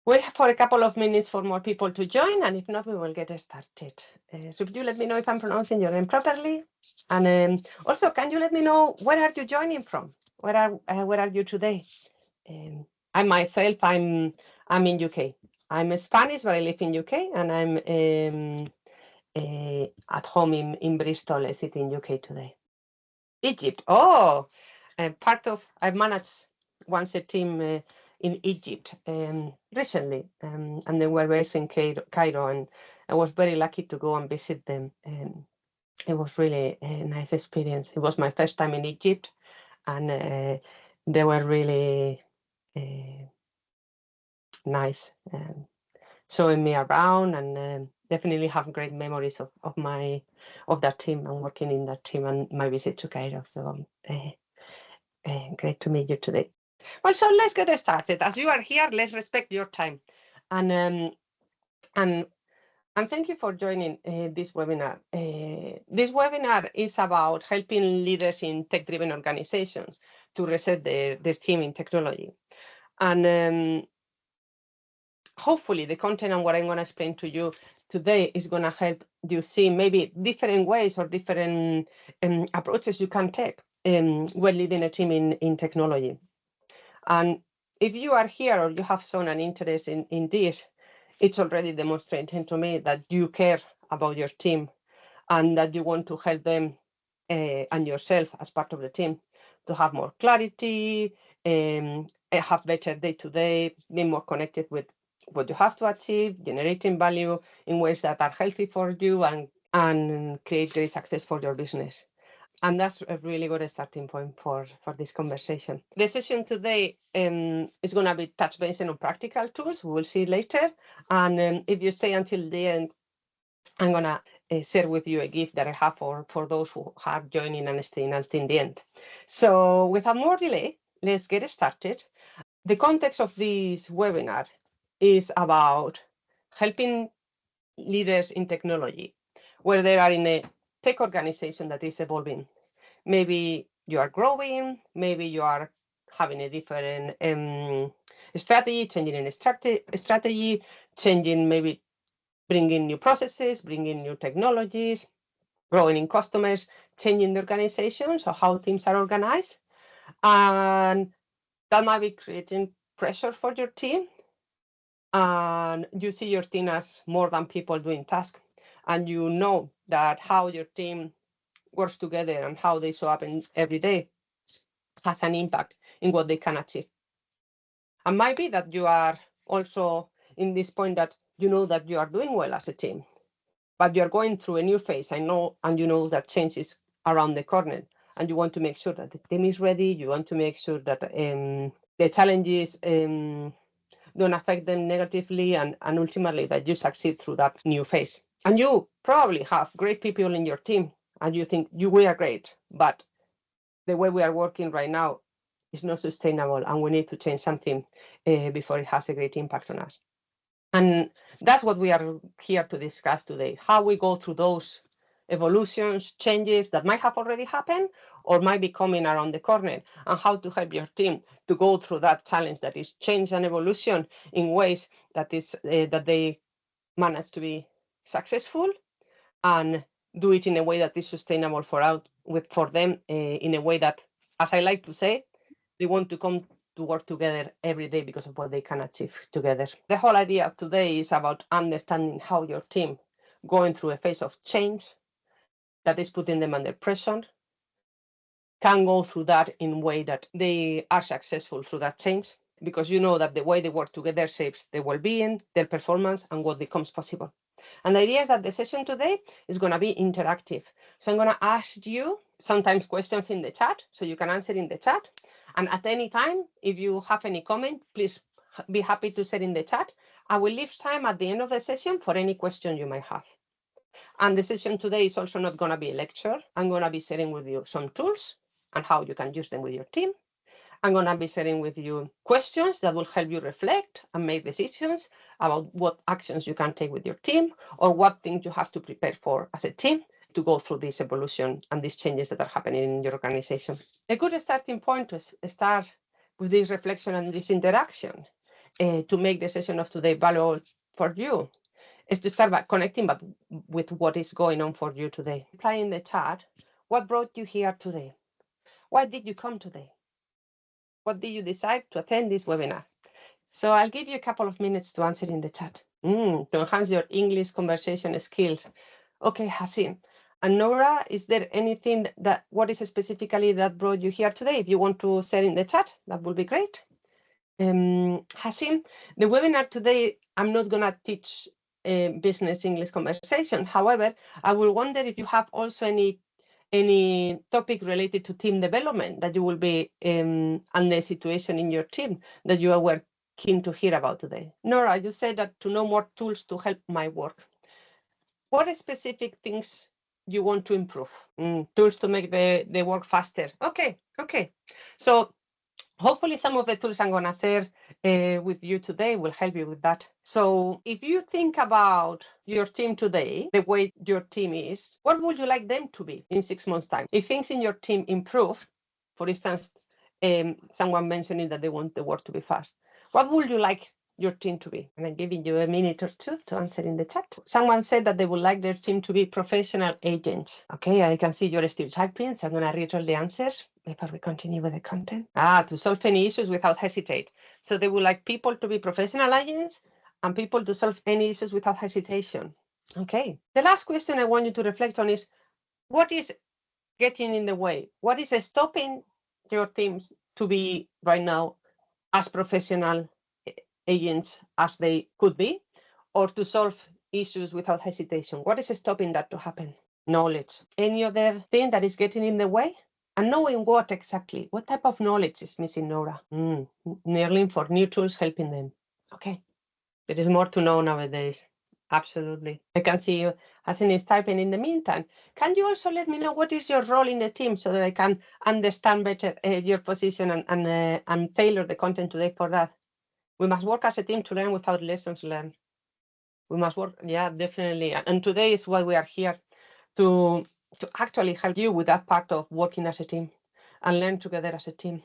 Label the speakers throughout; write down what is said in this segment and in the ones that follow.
Speaker 1: wait for a couple of minutes for more people to join, and if not, we will get started. So could you let me know if I'm pronouncing your name properly? And also, can you let me know where are you joining from? Where are you today? I myself, I'm in UK. I'm Spanish, but I live in UK, and I'm at home in Bristol. I sit in UK today. Egypt. Oh, I've managed once a team in Egypt recently, and they were based in Cairo, and I was very lucky to go and visit them. It was really a nice experience. It was my first time in Egypt, and they were really nice, showing me around, and definitely have great memories of that team and working in that team and my visit to Cairo. So great to meet you today. Well, so let's get started. As you are here, let's respect your time, and thank you for joining this webinar. This webinar is about helping leaders in tech-driven organizations to reset their team in technology. And hopefully the content and what I'm going to explain to you today is going to help you see maybe different ways or different approaches you can take when leading a team in technology. And if you are here or you have shown an interest in this, it's already demonstrating to me that you care about your team and that you want to help them and yourself as part of the team to have more clarity, have better day-to-day, be more connected with what you have to achieve, generating value in ways that are healthy for you and create great success for your business. And that's a really good starting point for this conversation. The session today is going to be touch basing on practical tools. We will see later. And if you stay until the end, I'm going to share with you a gift that I have for those who are joining and staying until the end. So without more delay, let's get started. The context of this webinar is about helping leaders in technology, where they are in a tech organization that is evolving. Maybe you are growing, maybe you are having a different strategy, changing in strategy, changing, maybe bringing new processes, bringing new technologies, growing in customers, changing the organization, so how teams are organized. And that might be creating pressure for your team. And you see your team as more than people doing tasks. And you know that how your team works together and how they show up every day has an impact in what they can achieve. And might be that you are also in this point that you know that you are doing well as a team, but you're going through a new phase. I know, and you know that change is around the corner, and you want to make sure that the team is ready. You want to make sure that the challenges don't affect them negatively, and ultimately that you succeed through that new phase. And you probably have great people in your team, and you think we are great, but the way we are working right now is not sustainable, and we need to change something before it has a great impact on us. And that's what we are here to discuss today, how we go through those evolutions, changes that might have already happened or might be coming around the corner, and how to help your team to go through that challenge that is change and evolution in ways that they manage to be successful and do it in a way that is sustainable for them, in a way that, as I like to say, they want to come to work together every day because of what they can achieve together. The whole idea of today is about understanding how your team, going through a phase of change that is putting them under pressure, can go through that in a way that they are successful through that change, because you know that the way they work together shapes their well-being, their performance, and what becomes possible. And the idea is that the session today is going to be interactive. So I'm going to ask you sometimes questions in the chat, so you can answer in the chat. And at any time, if you have any comment, please be happy to share in the chat. I will leave time at the end of the session for any question you might have. And the session today is also not going to be a lecture. I'm going to be sharing with you some tools and how you can use them with your team. I'm going to be sharing with you questions that will help you reflect and make decisions about what actions you can take with your team, or what things you have to prepare for as a team to go through this evolution and these changes that are happening in your organization. A good starting point to start with this reflection and this interaction to make the session of today valuable for you is to start by connecting with what is going on for you today. Reply in the chat, what brought you here today? Why did you come today? What did you decide to attend this webinar? So I'll give you a couple of minutes to answer in the chat. To enhance your English conversation skills. Okay, Hasim. And Nora, is there anything what is specifically that brought you here today? If you want to share in the chat, that would be great. Hasim, the webinar today, I'm not going to teach business English conversation. However, I will wonder if you have also any topic related to team development that you will be and the situation in your team that you were keen to hear about today. Nora, you said that to know more tools to help my work. What specific things you want to improve? Tools to make the work faster. Okay. So hopefully some of the tools I'm going to share with you today will help you with that. So if you think about your team today, the way your team is, what would you like them to be in 6 months' time? If things in your team improve, for instance, someone mentioning that they want the work to be fast, what would you like your team to be? And I'm giving you a minute or two to answer in the chat. Someone said that they would like their team to be professional agents. Okay, I can see you're still typing, so I'm going to read all the answers before we continue with the content. To solve any issues without hesitate. So they would like people to be professional agents and people to solve any issues without hesitation. Okay, the last question I want you to reflect on is, what is getting in the way? What is stopping your teams to be right now as professional agents as they could be, or to solve issues without hesitation? What is stopping that to happen? Knowledge. Any other thing that is getting in the way? And knowing what exactly? What type of knowledge is missing, Nora? Learning for new tools, helping them. Okay. There is more to know nowadays. Absolutely. I can see you, Hasim is typing in the meantime. Can you also let me know what is your role in the team so that I can understand better your position and tailor the content today for that? We must work as a team to learn without lessons learned. We must work, yeah, definitely. And today is why we are here, to actually help you with that part of working as a team and learn together as a team.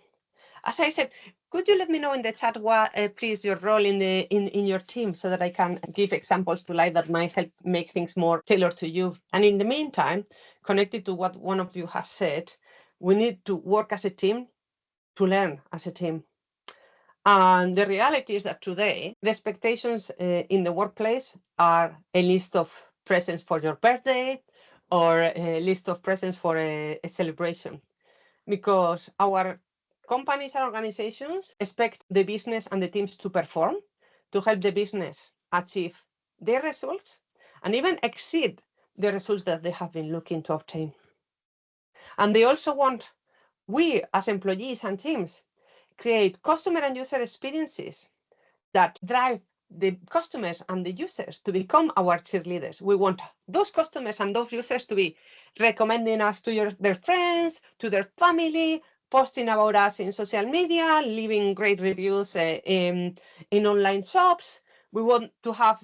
Speaker 1: As I said, could you let me know in the chat what, please, your role in your team so that I can give examples to life that might help make things more tailored to you. And in the meantime, connected to what one of you has said, we need to work as a team to learn as a team. And the reality is that today, the expectations in the workplace are a list of presents for your birthday or a list of presents for a celebration, because our companies and organizations expect the business and the teams to perform, to help the business achieve their results and even exceed the results that they have been looking to obtain. And they also want we as employees and teams create customer and user experiences that drive the customers and the users to become our cheerleaders. We want those customers and those users to be recommending us to their friends, to their family, posting about us in social media, leaving great reviews in online shops. We want to have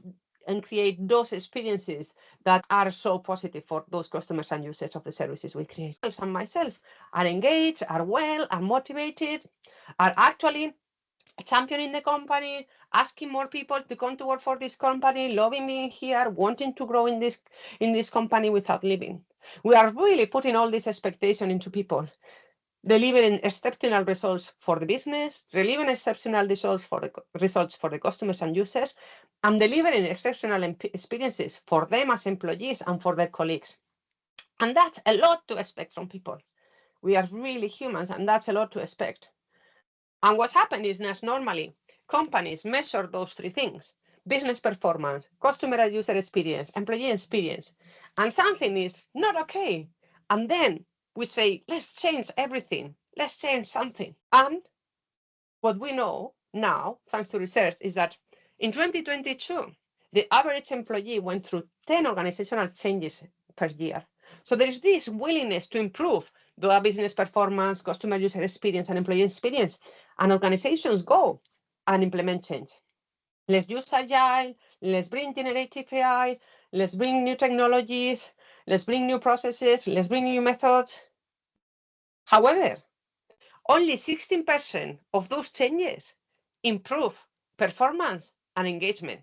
Speaker 1: and create those experiences that are so positive for those customers and users of the services we create. And myself are engaged, are well, are motivated, are actually championing the company, asking more people to come to work for this company, loving being here, wanting to grow in this company without leaving. We are really putting all this expectation into people, delivering exceptional results for the business, delivering exceptional results for the customers and users, and delivering exceptional experiences for them as employees and for their colleagues. And that's a lot to expect from people. We are really humans, and that's a lot to expect. And what's happened is that normally companies measure those three things: business performance, customer and user experience, employee experience, and something is not okay. And then we say, let's change everything. Let's change something. And what we know now, thanks to research, is that in 2022, the average employee went through 10 organizational changes per year. So there is this willingness to improve the business performance, customer user experience, and employee experience. And organizations go and implement change. Let's use Agile, let's bring generative AI, let's bring new technologies, let's bring new processes, let's bring new methods. However, only 16% of those changes improve performance, and engagement.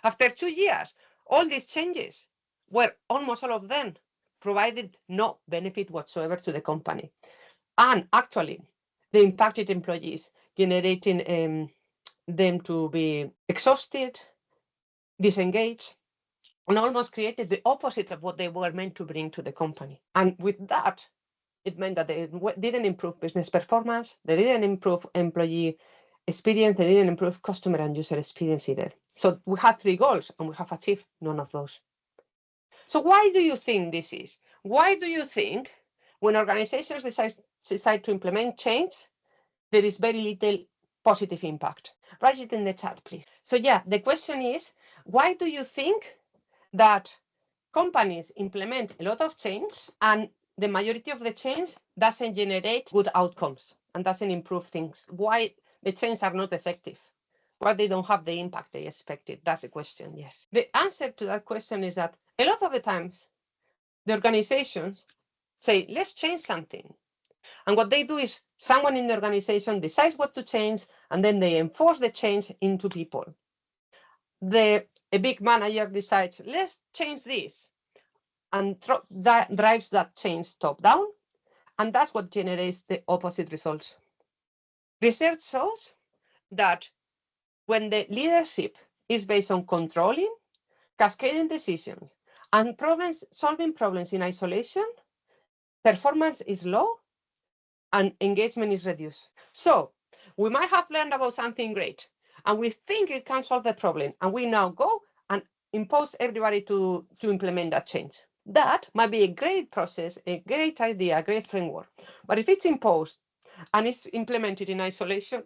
Speaker 1: After 2 years, all these changes were almost all of them provided no benefit whatsoever to the company. And actually, they impacted employees, generating them to be exhausted, disengaged, and almost created the opposite of what they were meant to bring to the company. And with that, it meant that they didn't improve business performance, they didn't improve employee experience, they didn't improve customer and user experience either. So we had 3 goals and we have achieved none of those. So why do you think this is? Why do you think when organizations decide to implement change, there is very little positive impact? Write it in the chat, please. So yeah, the question is, why do you think that companies implement a lot of change and the majority of the change doesn't generate good outcomes and doesn't improve things? Why the changes are not effective? Why they don't have the impact they expected? That's the question, yes. The answer to that question is that a lot of the times, the organizations say, let's change something. And what they do is someone in the organization decides what to change, and then they enforce the change into people. A big manager decides, let's change this, and that drives that change top down, and that's what generates the opposite results. Research shows that when the leadership is based on controlling, cascading decisions, and solving problems in isolation, performance is low and engagement is reduced. So we might have learned about something great, and we think it can solve the problem, and we now go and impose everybody to implement that change. That might be a great process, a great idea, a great framework. But if it's imposed and it's implemented in isolation,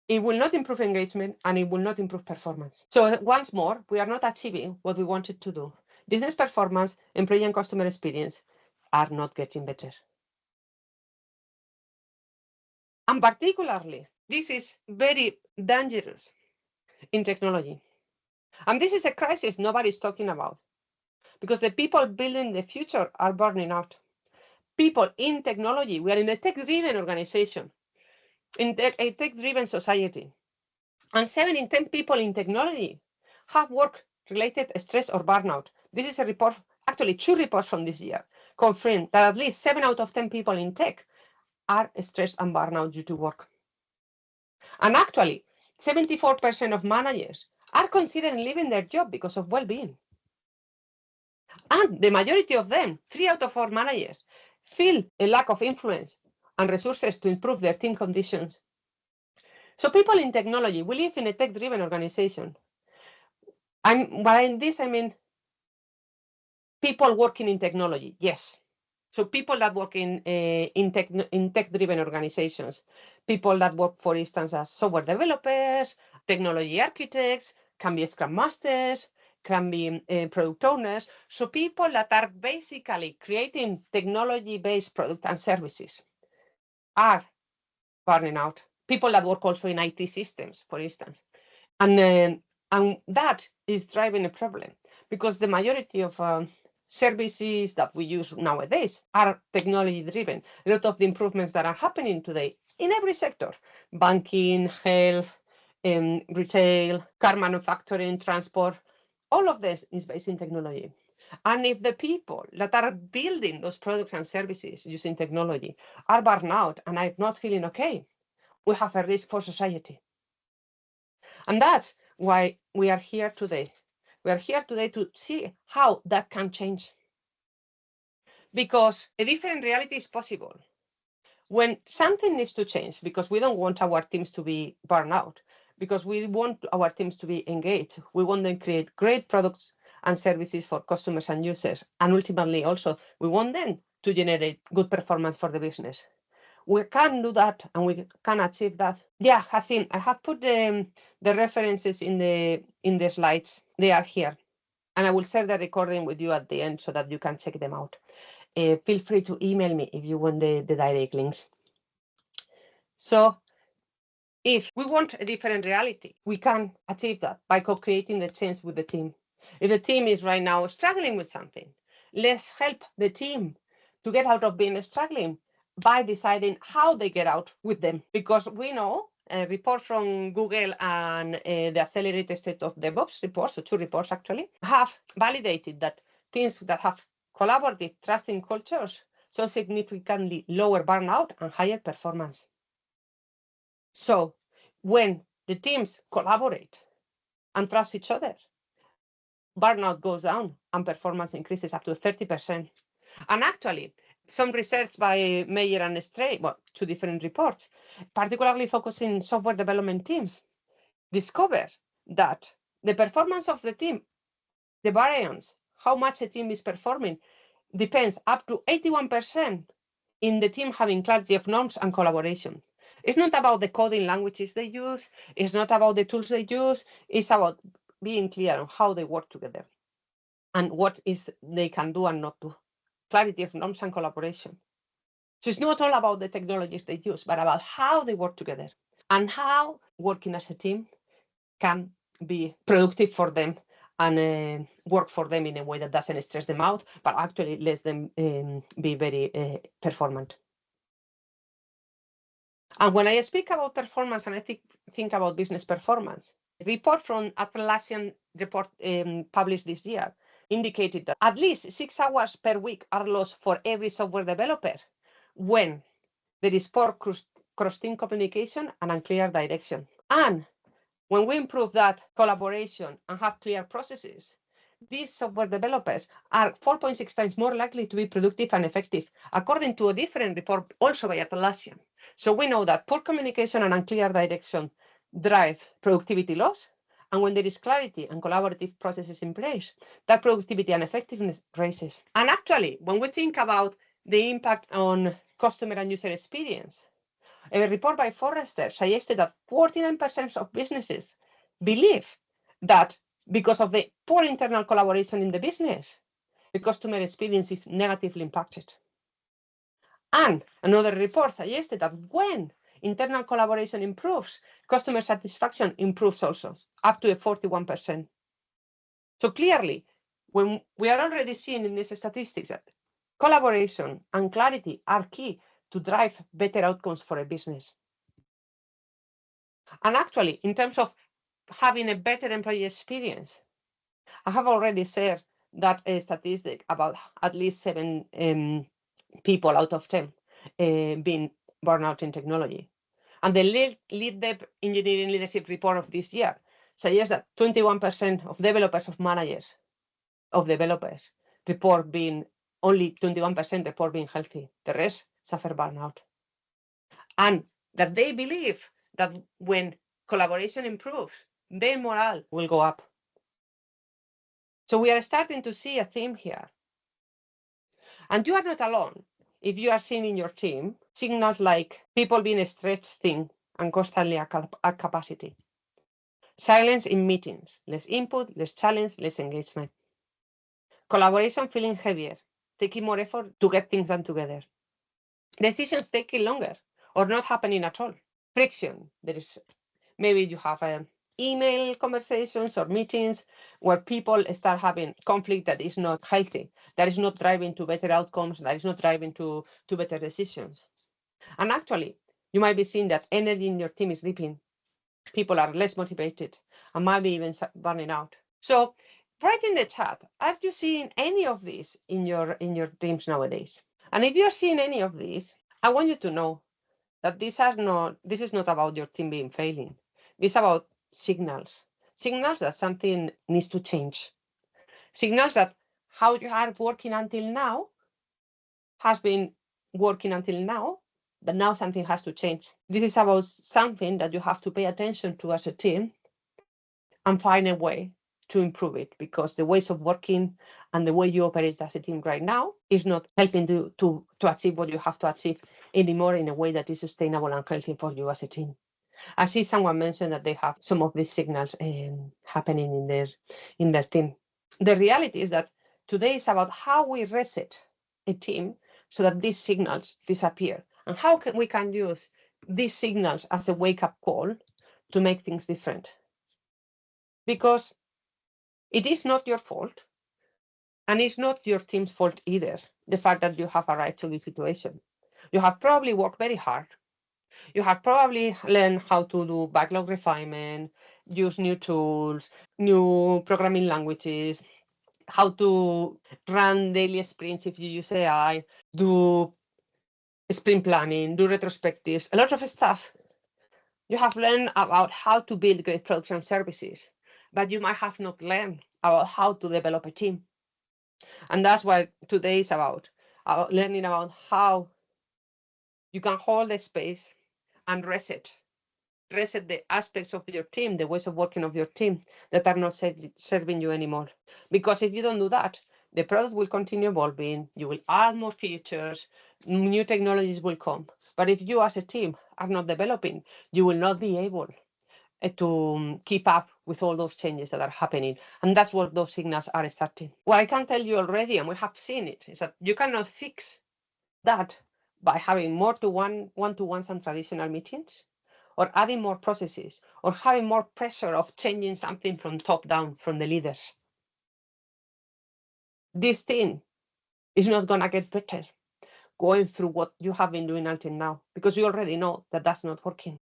Speaker 1: it will not improve engagement and it will not improve performance. So once more, we are not achieving what we wanted to do. Business performance, employee and customer experience are not getting better. And particularly, this is very dangerous in technology. And this is a crisis nobody's talking about, because the people building the future are burning out. People in technology, we are in a tech-driven organization, in a tech-driven society. And 7 in 10 people in technology have work-related stress or burnout. This is a report, actually 2 reports from this year, confirm that at least 7 out of 10 people in tech are stressed and burnout due to work. And actually, 74% of managers are considering leaving their job because of well-being. And the majority of them, 3 out of 4 managers, feel a lack of influence and resources to improve their team conditions. So people in technology, we live in a tech-driven organization. By this, I mean people working in technology, yes. So people that work in tech-driven organizations, people that work, for instance, as software developers, technology architects, can be Scrum Masters, can be product owners. So people that are basically creating technology-based products and services are burning out. People that work also in IT systems, for instance. And that is driving a problem, because the majority of services that we use nowadays are technology driven. A lot of the improvements that are happening today in every sector, banking, health, retail, car manufacturing, transport, all of this is based in technology. And if the people that are building those products and services using technology are burned out and are not feeling okay, we have a risk for society. And that's why we are here today. We are here today to see how that can change. Because a different reality is possible. When something needs to change, because we don't want our teams to be burned out, because we want our teams to be engaged, we want them to create great products and services for customers and users. And ultimately also, we want them to generate good performance for the business. We can do that and we can achieve that. Yeah, Hasim, I have put the references in the slides. They are here. And I will share the recording with you at the end so that you can check them out. Feel free to email me if you want the direct links. So if we want a different reality, we can achieve that by co-creating the change with the team. If the team is right now struggling with something, let's help the team to get out of being struggling by deciding how they get out with them. Because we know a report from Google and the Accelerated State of DevOps report, so 2 reports actually, have validated that teams that have collaborative, trusting cultures show significantly lower burnout and higher performance. So when the teams collaborate and trust each other, burnout goes down and performance increases up to 30%. And actually, some research by Meyer and Stray, well, 2 different reports, particularly focusing software development teams, discover that the performance of the team, the variance, how much a team is performing, depends up to 81% in the team having clarity of norms and collaboration. It's not about the coding languages they use, it's not about the tools they use, it's about being clear on how they work together and what is they can do and not do. Clarity of norms and collaboration. So it's not all about the technologies they use, but about how they work together and how working as a team can be productive for them and work for them in a way that doesn't stress them out, but actually lets them be very performant. And when I speak about performance and I think about business performance, a report from Atlassian report published this year indicated that at least 6 hours per week are lost for every software developer when there is poor cross-team communication and unclear direction. And when we improve that collaboration and have clear processes, these software developers are 4.6 times more likely to be productive and effective, according to a different report also by Atlassian. So we know that poor communication and unclear direction drive productivity loss. And when there is clarity and collaborative processes in place, that productivity and effectiveness raises. And actually, when we think about the impact on customer and user experience, a report by Forrester suggested that 49% of businesses believe that because of the poor internal collaboration in the business, the customer experience is negatively impacted. And another report suggested that when internal collaboration improves, customer satisfaction improves also, up to 41%. So clearly, when we are already seeing in these statistics that collaboration and clarity are key to drive better outcomes for a business. And actually, in terms of having a better employee experience, I have already shared that statistic about at least 7 people out of 10 being burned out in technology. And the Lead Dev Engineering Leadership Report of this year suggests that 21% of developers, report being, only 21% report being healthy. The rest suffer burnout. And that they believe that when collaboration improves, their morale will go up. So we are starting to see a theme here. And you are not alone if you are seeing in your team signals like people being stretched thin and constantly at capacity. Silence in meetings, less input, less challenge, less engagement. Collaboration feeling heavier, taking more effort to get things done together. Decisions taking longer or not happening at all. Friction. There is maybe you have email conversations or meetings where people start having conflict that is not healthy, that is not driving to better outcomes, that is not driving to better decisions. And actually, you might be seeing that energy in your team is dipping. People are less motivated and might be even burning out. So write in the chat, are you seeing any of these in your teams nowadays? And if you're seeing any of these, I want you to know that this is not about your team being failing. It's about signals that something needs to change. Signals that how you are working until now has been working until now, but now something has to change. This is about something that you have to pay attention to as a team and find a way to improve it, because the ways of working and the way you operate as a team right now is not helping to achieve what you have to achieve anymore in a way that is sustainable and healthy for you as a team. I see someone mentioned that they have some of these signals happening in their team. The reality is that today is about how we reset a team so that these signals disappear, and how we can use these signals as a wake-up call to make things different. Because it is not your fault, and it's not your team's fault either, the fact that you have arrived to this situation. You have probably worked very hard. You have probably learned how to do backlog refinement, use new tools, new programming languages, how to run daily sprints if you use AI, do sprint planning, do retrospectives, a lot of stuff. You have learned about how to build great production services, but you might have not learned about how to develop a team. And that's what today is about learning about how you can hold the space and reset the aspects of your team, the ways of working of your team that are not serving you anymore. Because if you don't do that, the product will continue evolving, you will add more features, new technologies will come. But if you as a team are not developing, you will not be able to keep up with all those changes that are happening. And that's what those signals are starting. What I can tell you already, and we have seen it, is that you cannot fix that by having more one-to-ones and traditional meetings, or adding more processes, or having more pressure of changing something from top down from the leaders. This thing is not going to get better going through what you have been doing until now, because you already know that that's not working.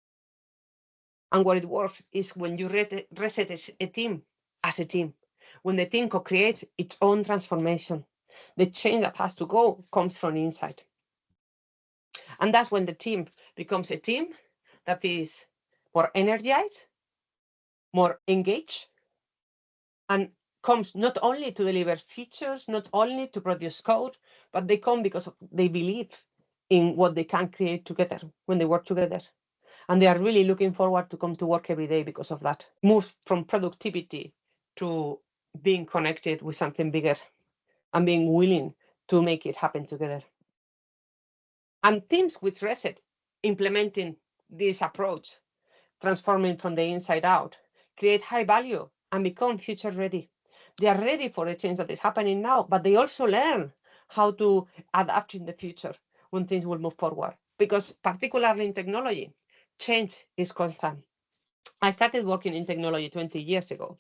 Speaker 1: And what it works is when you reset a team as a team, when the team co-creates its own transformation. The change that has to go comes from inside. And that's when the team becomes a team that is more energized, more engaged, and comes not only to deliver features, not only to produce code, but they come because they believe in what they can create together when they work together. And they are really looking forward to come to work every day because of that. Move from productivity to being connected with something bigger and being willing to make it happen together. And teams with Reset implementing this approach, transforming from the inside out, create high value and become future ready. They are ready for the change that is happening now, but they also learn how to adapt in the future when things will move forward. Because particularly in technology, change is constant. I started working in technology 20 years ago.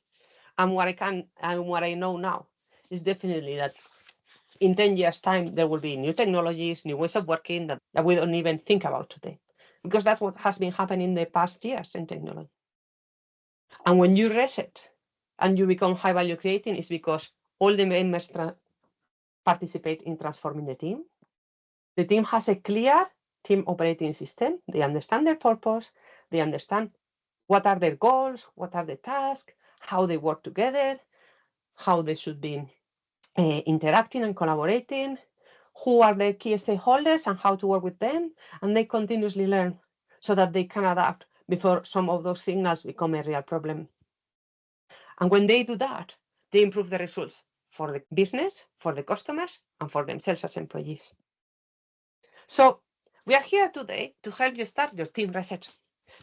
Speaker 1: And what I know now is definitely that in 10 years' time, there will be new technologies, new ways of working that we don't even think about today. Because that's what has been happening in the past years in technology. And when you reset and you become high value creating, it's because all the members participate in transforming the team. The team has a clear team operating system. They understand their purpose. They understand what are their goals, what are the tasks, how they work together, how they should be interacting and collaborating, who are the key stakeholders and how to work with them. And they continuously learn so that they can adapt before some of those signals become a real problem. And when they do that, they improve the results for the business, for the customers, and for themselves as employees. So we are here today to help you start your team reset,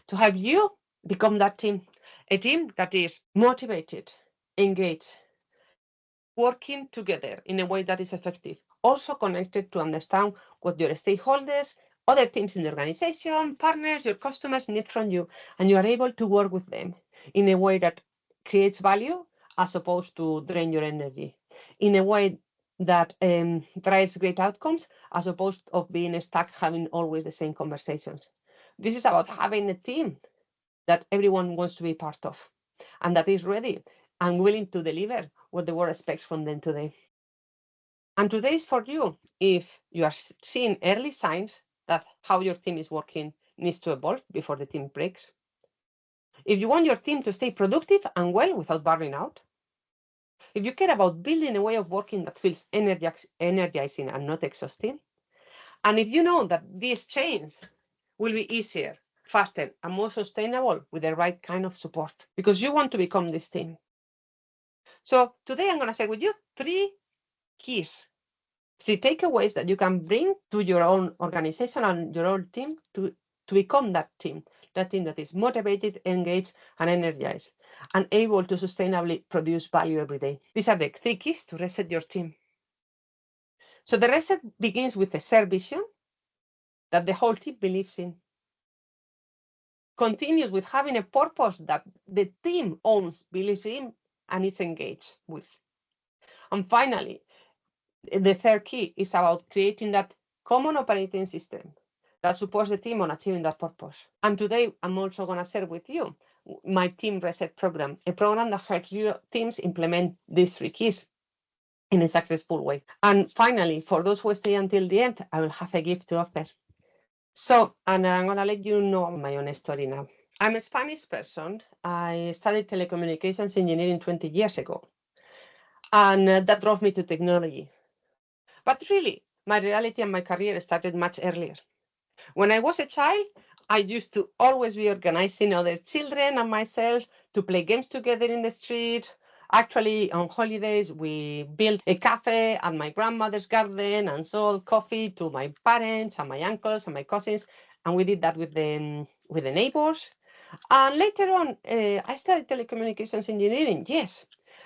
Speaker 1: to help you become that team, a team that is motivated, engaged, working together in a way that is effective, also connected to understand what your stakeholders, other teams in the organization, partners, your customers need from you, and you are able to work with them in a way that creates value as opposed to drain your energy, in a way that drives great outcomes as opposed of being stuck having always the same conversations. This is about having a team that everyone wants to be part of and that is ready and willing to deliver what the world expects from them today. And today is for you if you are seeing early signs that how your team is working needs to evolve before the team breaks. If you want your team to stay productive and well without burning out. If you care about building a way of working that feels energizing and not exhausting. And if you know that this change will be easier, faster, and more sustainable with the right kind of support, because you want to become this team. So today I'm going to share with you three keys, three takeaways that you can bring to your own organization and your own team to become that team that is motivated, engaged, and energized, and able to sustainably produce value every day. These are the three keys to reset your team. So the reset begins with a shared vision that the whole team believes in. Continues with having a purpose that the team owns, believes in, and is engaged with. And finally, the third key is about creating that common operating system that supports the team on achieving that purpose. And today, I'm also going to share with you my Team Reset program, a program that helps your teams implement these 3 keys in a successful way. And finally, for those who stay until the end, I will have a gift to offer. So, and I'm going to let you know my own story now. I'm a Spanish person. I studied telecommunications engineering 20 years ago, and that drove me to technology. But really, my reality and my career started much earlier. When I was a child, I used to always be organizing other children and myself to play games together in the street. Actually, on holidays, we built a cafe at my grandmother's garden and sold coffee to my parents and my uncles and my cousins. And we did that with the neighbors. And later on, I studied telecommunications engineering, yes.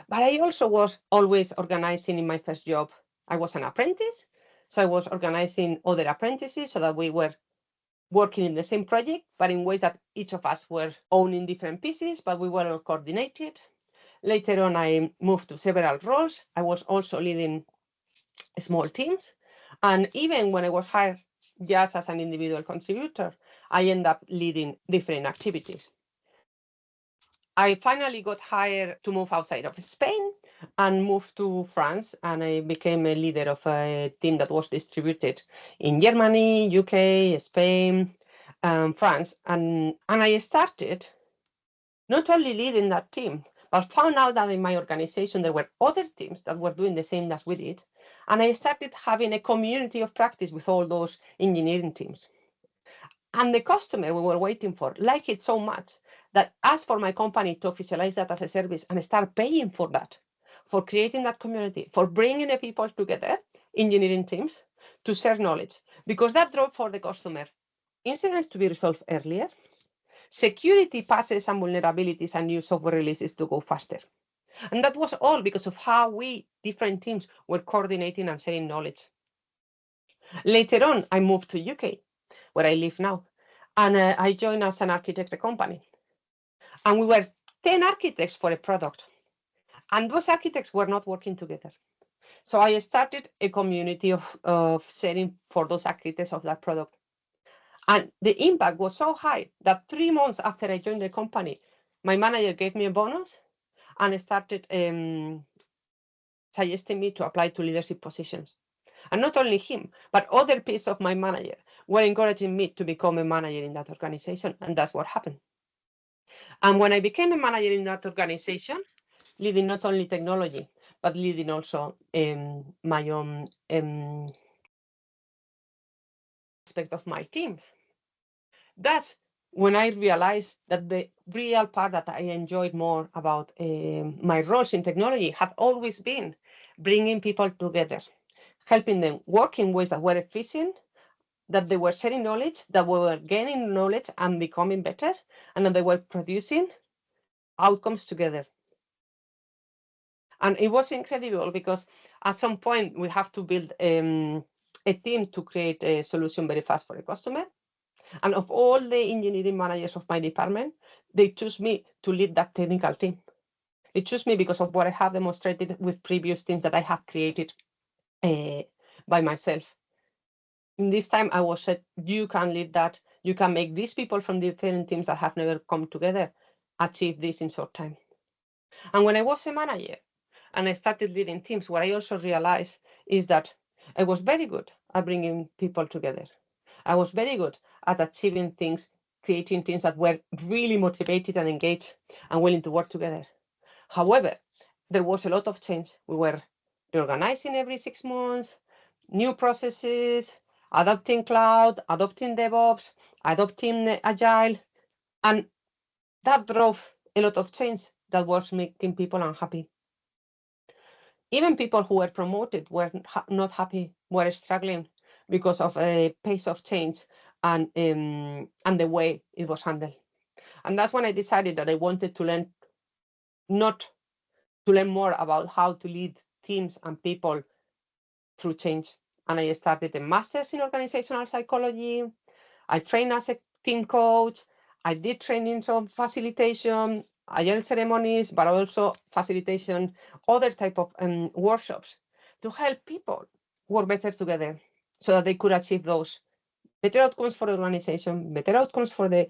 Speaker 1: But I also was always organizing in my first job. I was an apprentice, so I was organizing other apprentices so that we were working in the same project, but in ways that each of us were owning different pieces, but we were all coordinated. Later on, I moved to several roles. I was also leading small teams. And even when I was hired just as an individual contributor, I ended up leading different activities. I finally got hired to move outside of Spain and moved to France, and I became a leader of a team that was distributed in Germany, UK, Spain, France. And I started not only leading that team, but found out that in my organization there were other teams that were doing the same as we did. And I started having a community of practice with all those engineering teams. And the customer we were waiting for liked it so much that asked for my company to officialize that as a service and start paying for that, for creating that community, for bringing the people together, engineering teams, to share knowledge, because that drove for the customer incidents to be resolved earlier, security patches and vulnerabilities and new software releases to go faster. And that was all because of how we, different teams, were coordinating and sharing knowledge. Later on, I moved to UK, where I live now, and I joined as an architect at a company. And we were 10 architects for a product, and those architects were not working together. So I started a community of sharing for those architects of that product. And the impact was so high that 3 months after I joined the company, my manager gave me a bonus and started suggesting me to apply to leadership positions. And not only him, but other pieces of my manager were encouraging me to become a manager in that organization. And that's what happened. And when I became a manager in that organization, leading not only technology, but leading also my own aspect of my teams, that's when I realized that the real part that I enjoyed more about my roles in technology had always been bringing people together, helping them work in ways that were efficient, that they were sharing knowledge, that we were gaining knowledge and becoming better, and that they were producing outcomes together. And it was incredible because at some point we have to build a team to create a solution very fast for a customer. And of all the engineering managers of my department, they chose me to lead that technical team. They chose me because of what I have demonstrated with previous teams that I have created by myself. In this time, I was said, you can lead that. You can make these people from different teams that have never come together achieve this in short time. And when I was a manager and I started leading teams, what I also realized is that I was very good at bringing people together. I was very good at achieving things, creating teams that were really motivated and engaged and willing to work together. However, there was a lot of change. We were reorganizing every 6 months, new processes, adopting cloud, adopting DevOps, adopting Agile, and that drove a lot of change that was making people unhappy. Even people who were promoted were not happy, were struggling because of a pace of change and the way it was handled. And that's when I decided that I wanted to learn more about how to lead teams and people through change. And I started a master's in organizational psychology. I trained as a team coach. I did trainings on facilitation, agile ceremonies, but also facilitation, other type of workshops to help people work better together so that they could achieve those better outcomes for the organization, better outcomes for the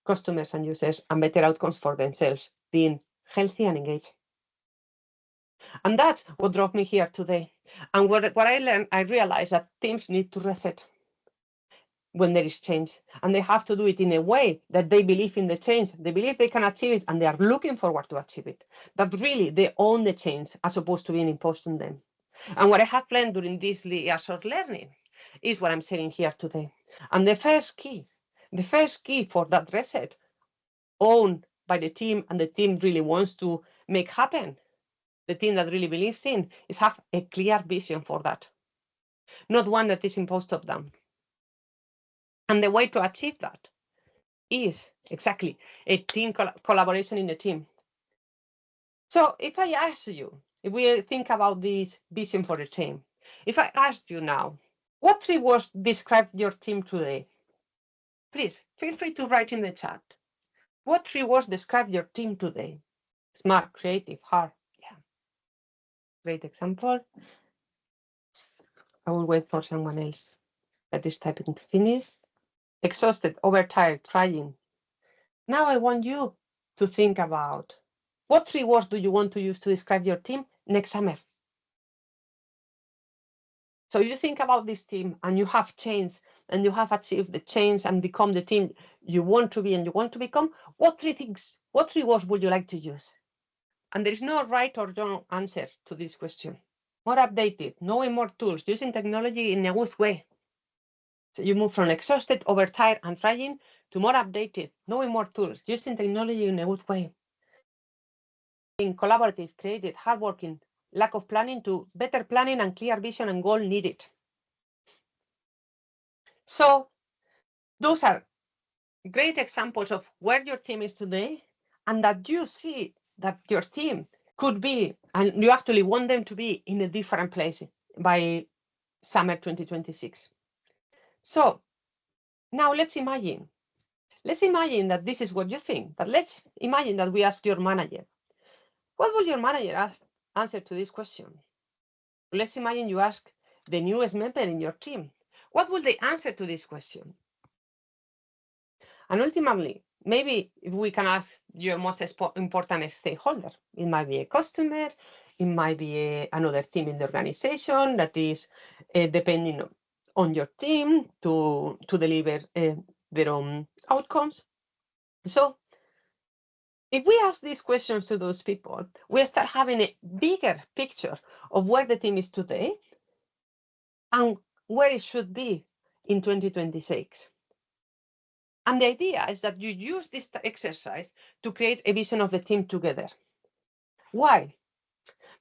Speaker 1: customers and users, and better outcomes for themselves, being healthy and engaged. And that's what drove me here today. And what I learned, I realized that teams need to reset when there is change. And they have to do it in a way that they believe in the change, they believe they can achieve it, and they are looking forward to achieve it. That really they own the change as opposed to being imposed on them. And what I have learned during this years of learning is what I'm saying here today. And the first key for that reset, owned by the team, and the team really wants to make happen, the team that really believes in, is have a clear vision for that, not one that is imposed of them. And the way to achieve that is exactly a team collaboration in the team. So if I ask you, if we think about this vision for the team, if I ask you now, what 3 words describe your team today? Please feel free to write in the chat. What 3 words describe your team today? Smart, creative, hard. Yeah. Great example. I will wait for someone else that is typing to finish. Exhausted, overtired, trying. Now I want you to think about what 3 words do you want to use to describe your team next summer? So you think about this team and you have changed and you have achieved the change and become the team you want to be and you want to become. What 3 things, what 3 words would you like to use? And there is no right or wrong answer to this question. More updated, knowing more tools, using technology in a good way. So you move from exhausted, overtired, and trying to more updated, knowing more tools, using technology in a good way. Being collaborative, creative, hardworking, lack of planning to better planning and clear vision and goal needed. So those are great examples of where your team is today and that you see that your team could be, and you actually want them to be in a different place by summer 2026. So now let's imagine that this is what you think, but let's imagine that we ask your manager, what will your manager answer to this question? Let's imagine you ask the newest member in your team, what will they answer to this question? And ultimately, maybe if we can ask your most important stakeholder, it might be a customer, it might be another team in the organization that is depending on your team to deliver their own outcomes. So if we ask these questions to those people, we start having a bigger picture of where the team is today and where it should be in 2026. And the idea is that you use this exercise to create a vision of the team together. Why?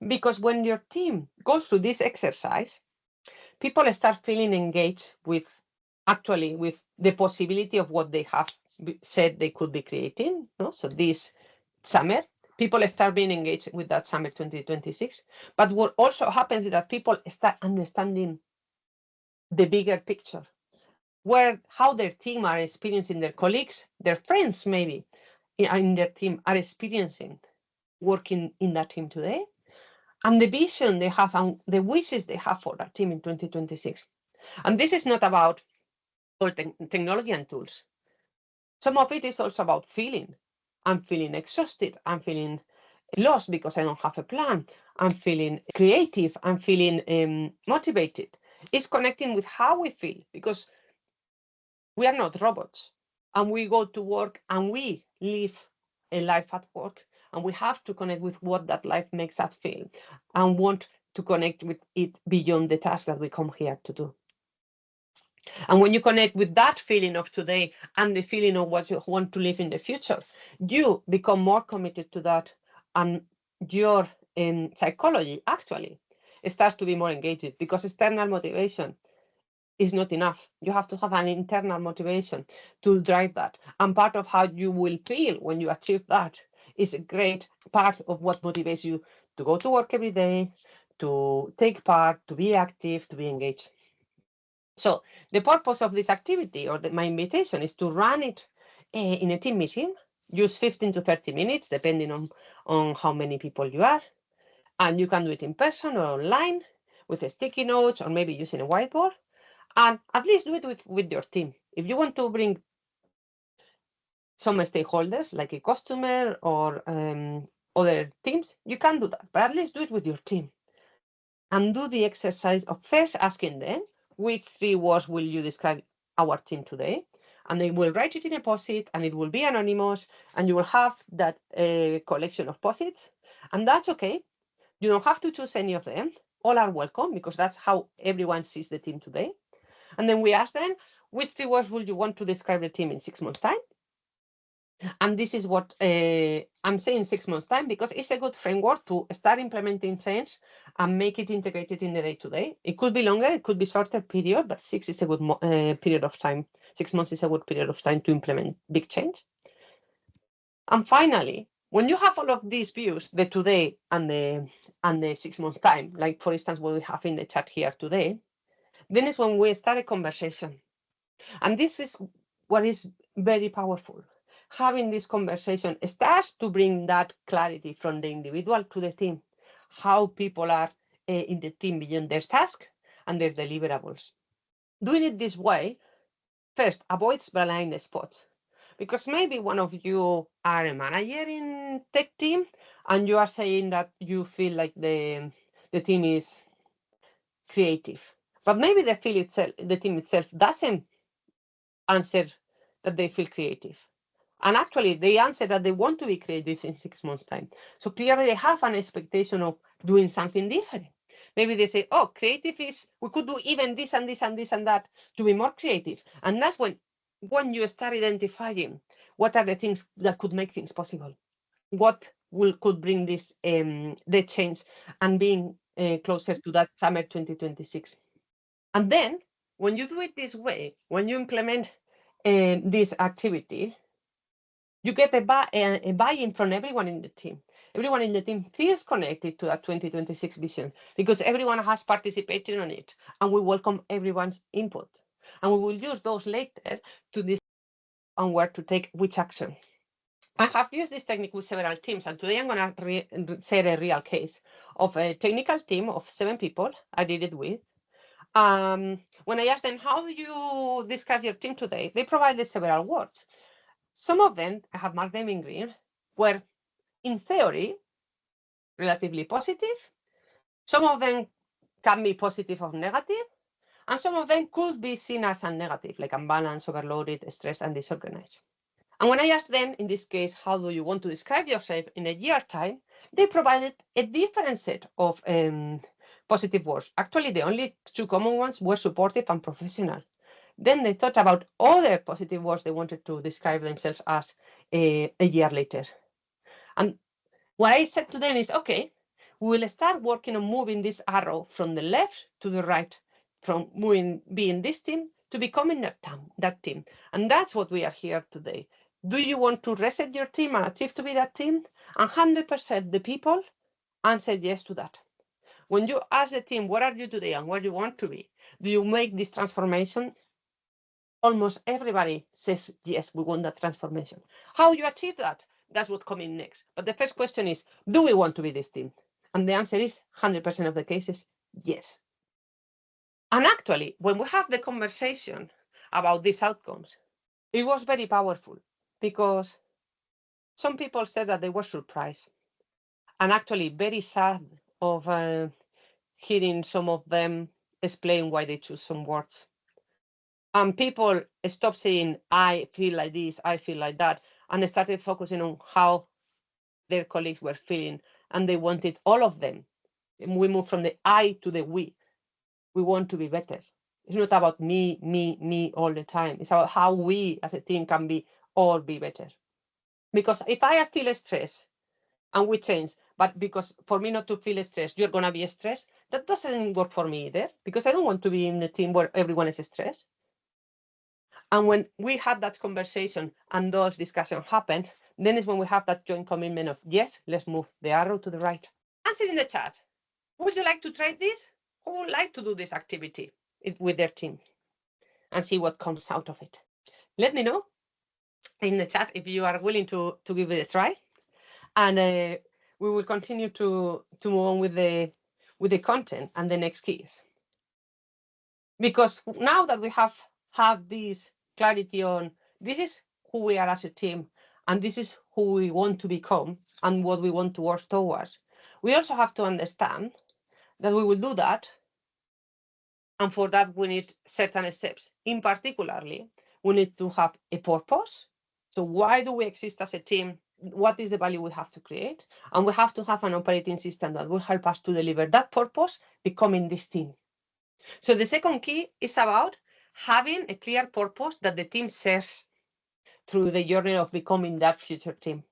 Speaker 1: Because when your team goes through this exercise, people start feeling engaged with the possibility of what they have said they could be creating. No? So this summer, people start being engaged with that summer 2026. But what also happens is that people start understanding the bigger picture, how their team are experiencing, their colleagues, their friends maybe in their team are experiencing working in that team today, and the vision they have and the wishes they have for that team in 2026. And this is not about technology and tools. Some of it is also about feeling. I'm feeling exhausted. I'm feeling lost because I don't have a plan. I'm feeling creative. I'm feeling motivated. It's connecting with how we feel, because we are not robots, and we go to work and we live a life at work, and we have to connect with what that life makes us feel and want to connect with it beyond the task that we come here to do. And when you connect with that feeling of today and the feeling of what you want to live in the future, you become more committed to that, and your psychology actually starts to be more engaged, because external motivation is not enough. You have to have an internal motivation to drive that. And part of how you will feel when you achieve that is a great part of what motivates you to go to work every day, to take part, to be active, to be engaged. So the purpose of this activity, or my invitation, is to run it in a team meeting. Use 15 to 30 minutes, depending on how many people you are. And you can do it in person or online with sticky notes, or maybe using a whiteboard. And at least do it with your team. If you want to bring some stakeholders like a customer or other teams, you can do that, but at least do it with your team. And do the exercise of first asking them, which 3 words will you describe our team today? And they will write it in a post-it and it will be anonymous and you will have that collection of post-its. And that's okay. You don't have to choose any of them. All are welcome because that's how everyone sees the team today. And then we ask them, which 3 words would you want to describe the team in 6 months' time? And this is what I'm saying 6 months' time because it's a good framework to start implementing change and make it integrated in the day-to-day. It could be longer, it could be shorter period, but 6 is a good period of time. 6 months is a good period of time to implement big change. And finally, when you have all of these views, the today and the 6 months time, like for instance what we have in the chat here today, then is when we start a conversation. And this is what is very powerful. Having this conversation starts to bring that clarity from the individual to the team, how people are in the team beyond their task and their deliverables. Doing it this way, first, avoids blind spots. Because maybe one of you are a manager in tech team and you are saying that you feel like the team is creative. But maybe the team itself doesn't answer that they feel creative. And actually, they answer that they want to be creative in 6 months' time. So clearly, they have an expectation of doing something different. Maybe they say, oh, creative is, we could do even this and this and this and that to be more creative. And that's when you start identifying what are the things that could make things possible. What could bring this the change and being closer to that summer 2026. And then when you do it this way, when you implement this activity, you get a buy-in from everyone in the team. Everyone in the team feels connected to that 2026 vision because everyone has participated on it and we welcome everyone's input. And we will use those later to decide on where to take which action. I have used this technique with several teams, and today I'm going to share a real case of a technical team of 7 people I did it with. When I asked them, how do you describe your team today? They provided several words. Some of them, I have marked them in green, were in theory relatively positive. Some of them can be positive or negative, and some of them could be seen as a negative, like unbalanced, overloaded, stressed, and disorganized. And when I asked them, in this case, how do you want to describe yourself in a year time, they provided a different set of positive words. Actually, the only 2 common ones were supportive and professional. Then they thought about other positive words they wanted to describe themselves as a year later. And what I said to them is, okay, we will start working on moving this arrow from the left to the right, from being this team to becoming that team. And that's what we are here today. Do you want to reset your team and achieve to be that team? And 100% the people answered yes to that. When you ask the team, what are you today and where you want to be? Do you make this transformation? Almost everybody says, yes, we want that transformation. How you achieve that? That's what coming next. But the first question is, do we want to be this team? And the answer is 100% of the cases, yes. And actually, when we have the conversation about these outcomes, it was very powerful because some people said that they were surprised and actually very sad of hearing some of them explain why they choose some words. And people stopped saying, I feel like this, I feel like that, and they started focusing on how their colleagues were feeling, and they wanted all of them. And we moved from the I to the we. We want to be better. It's not about me all the time. It's about how we as a team can all be better. Because if I feel stressed and we change, but because for me not to feel stressed, you're going to be stressed, that doesn't work for me either, because I don't want to be in a team where everyone is stressed. And when we had that conversation and those discussions happen, then is when we have that joint commitment of, yes, let's move the arrow to the right. Answer in the chat. Would you like to try this? Who would like to do this activity with their team and see what comes out of it? Let me know in the chat if you are willing to give it a try. And we will continue to move on with the content and the next keys. Because now that we have this clarity on this is who we are as a team, and this is who we want to become and what we want to work towards, we also have to understand that we will do that. And for that, we need certain steps. In particularly, we need to have a purpose. So why do we exist as a team? What is the value we have to create? And we have to have an operating system that will help us to deliver that purpose, becoming this team. So the second key is about having a clear purpose that the team shares through the journey of becoming that future team.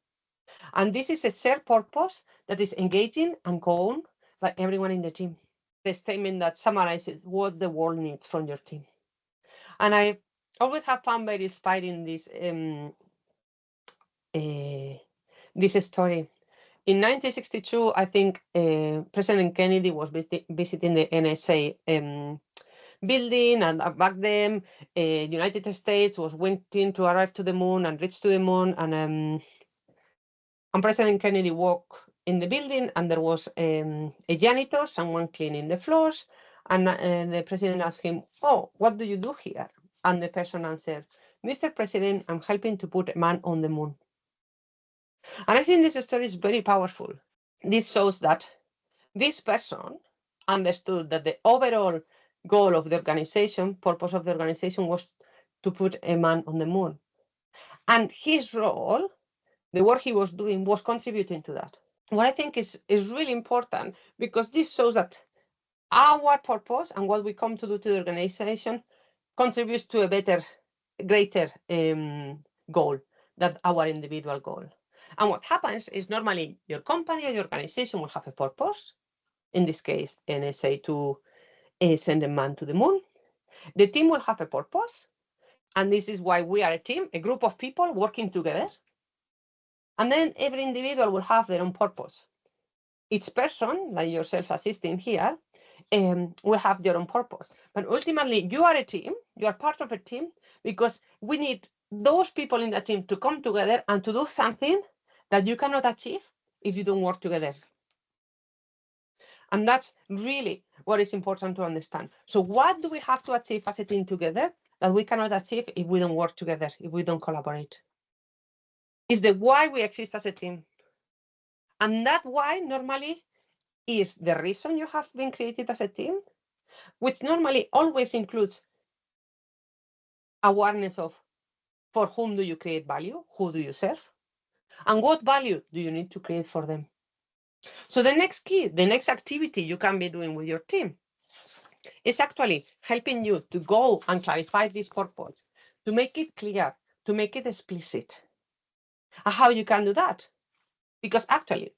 Speaker 1: And this is a shared purpose that is engaging and known by everyone in the team. The statement that summarizes what the world needs from your team. And I always have found very inspiring this story. In 1962, I think President Kennedy was visiting the NSA building, and back then, United States was waiting to arrive to the moon and reach to the moon, and President Kennedy walked in the building, and there was a janitor, someone cleaning the floors, and the president asked him, "Oh, what do you do here?" And the person answered, "Mr. President, I'm helping to put a man on the moon." And I think this story is very powerful. This shows that this person understood that the overall goal of the organization, purpose of the organization, was to put a man on the moon. And his role, the work he was doing, was contributing to that. What I think is really important, because this shows that our purpose and what we come to do to the organization contributes to a better, greater goal than our individual goal. And what happens is normally your company or your organization will have a purpose, in this case, NSA, to send a man to the moon. The team will have a purpose, and this is why we are a team, a group of people working together. And then every individual will have their own purpose. Each person, like yourself assisting here, will have their own purpose. But ultimately, you are a team, you are part of a team, because we need those people in the team to come together and to do something that you cannot achieve if you don't work together. And that's really what is important to understand. So what do we have to achieve as a team together that we cannot achieve if we don't work together, if we don't collaborate? Is the why we exist as a team. And that why normally is the reason you have been created as a team, which normally always includes awareness of for whom do you create value, who do you serve, and what value do you need to create for them. So the next key, the next activity you can be doing with your team is actually helping you to go and clarify this purpose, to make it clear, to make it explicit. And how you can do that? Because actually,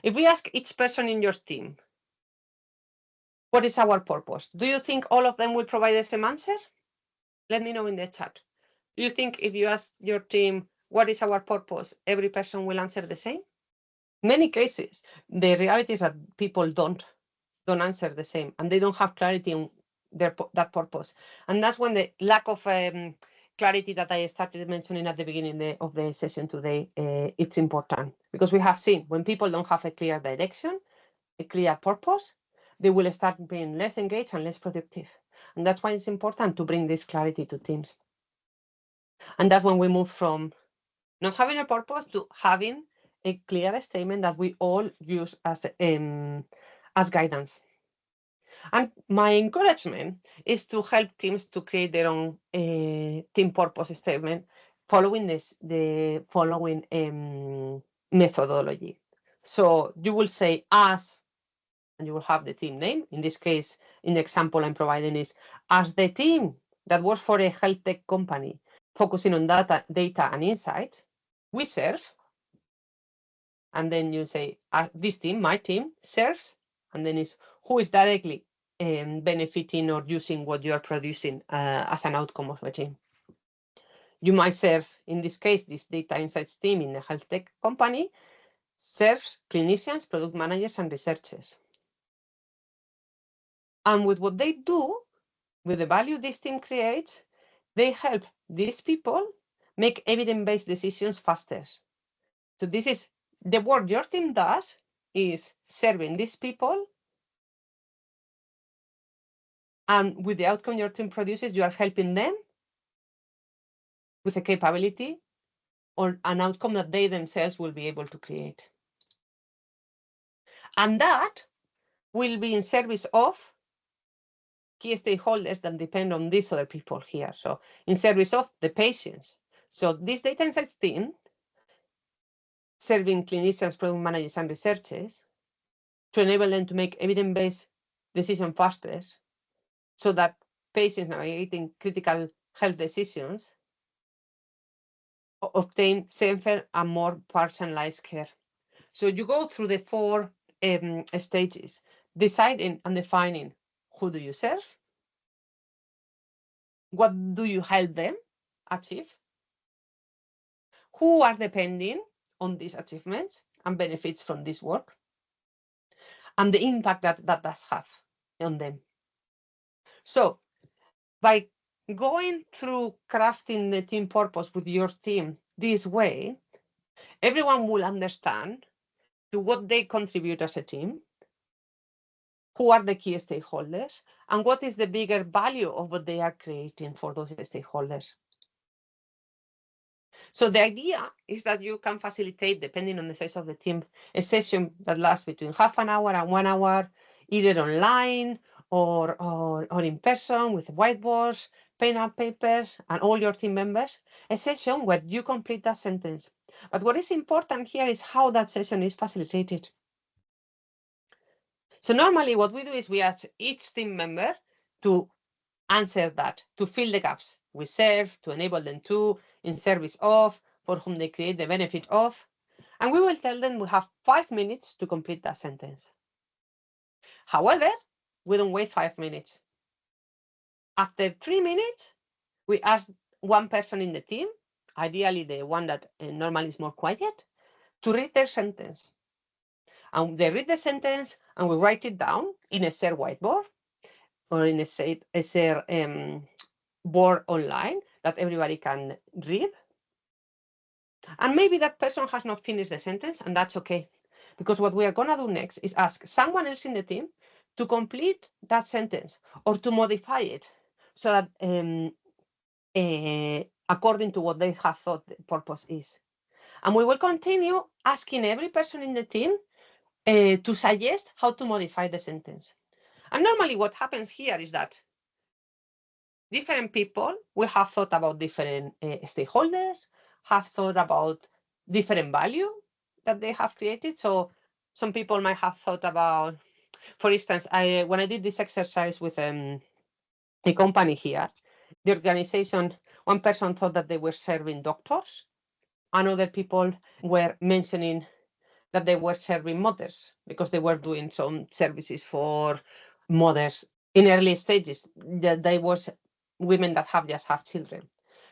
Speaker 1: if we ask each person in your team, what is our purpose? Do you think all of them will provide the same answer? Let me know in the chat. Do you think if you ask your team, what is our purpose, every person will answer the same? Many cases, the reality is that people don't answer the same, and they don't have clarity on that purpose. And that's when the lack of clarity that I started mentioning at the beginning of the session today, it's important. Because we have seen when people don't have a clear direction, a clear purpose, they will start being less engaged and less productive. And that's why it's important to bring this clarity to teams. And that's when we move from not having a purpose to having a clear statement that we all use as guidance. And my encouragement is to help teams to create their own team purpose statement following the following methodology. So you will say as, and you will have the team name. In this case, in the example I'm providing is as the team that works for a health tech company focusing on data and insights, we serve. And then you say this team, my team, serves, and then it's who is directly benefiting or using what you are producing as an outcome of a team. You might serve, in this case, this data insights team in a health tech company serves clinicians, product managers, and researchers. And with what they do, with the value this team creates, they help these people make evidence-based decisions faster. So this is the work your team does, is serving these people And with the outcome your team produces, you are helping them with a capability or an outcome that they themselves will be able to create. And that will be in service of key stakeholders that depend on these other people here. So in service of the patients. So this data insights team, serving clinicians, product managers, and researchers to enable them to make evidence-based decisions faster so that patients navigating critical health decisions obtain safer and more personalized care. So you go through the 4 stages, deciding and defining who do you serve, what do you help them achieve, who are depending on these achievements and benefits from this work, and the impact that does have on them. So by going through crafting the team purpose with your team this way, everyone will understand to what they contribute as a team, who are the key stakeholders, and what is the bigger value of what they are creating for those stakeholders. So the idea is that you can facilitate, depending on the size of the team, a session that lasts between half an hour and 1 hour, either online or in person with whiteboards, pen and papers, and all your team members, a session where you complete that sentence. But what is important here is how that session is facilitated. So normally what we do is we ask each team member to answer that, to fill the gaps. We serve, to enable them to, in service of, for whom they create the benefit of. And we will tell them we have 5 minutes to complete that sentence. However, we don't wait 5 minutes. After 3 minutes, we ask one person in the team, ideally the one that normally is more quiet, to read their sentence. And they read the sentence and we write it down in a shared whiteboard or in a shared board online that everybody can read. And maybe that person has not finished the sentence, and that's okay. Because what we are going to do next is ask someone else in the team to complete that sentence or to modify it so that according to what they have thought the purpose is. And we will continue asking every person in the team to suggest how to modify the sentence. And normally what happens here is that different people will have thought about different stakeholders, have thought about different value that they have created. So some people might have thought about, for instance, when I did this exercise with a company here, the organization, one person thought that they were serving doctors, and other people were mentioning that they were serving mothers because they were doing some services for mothers in early stages. They was women that have just had children.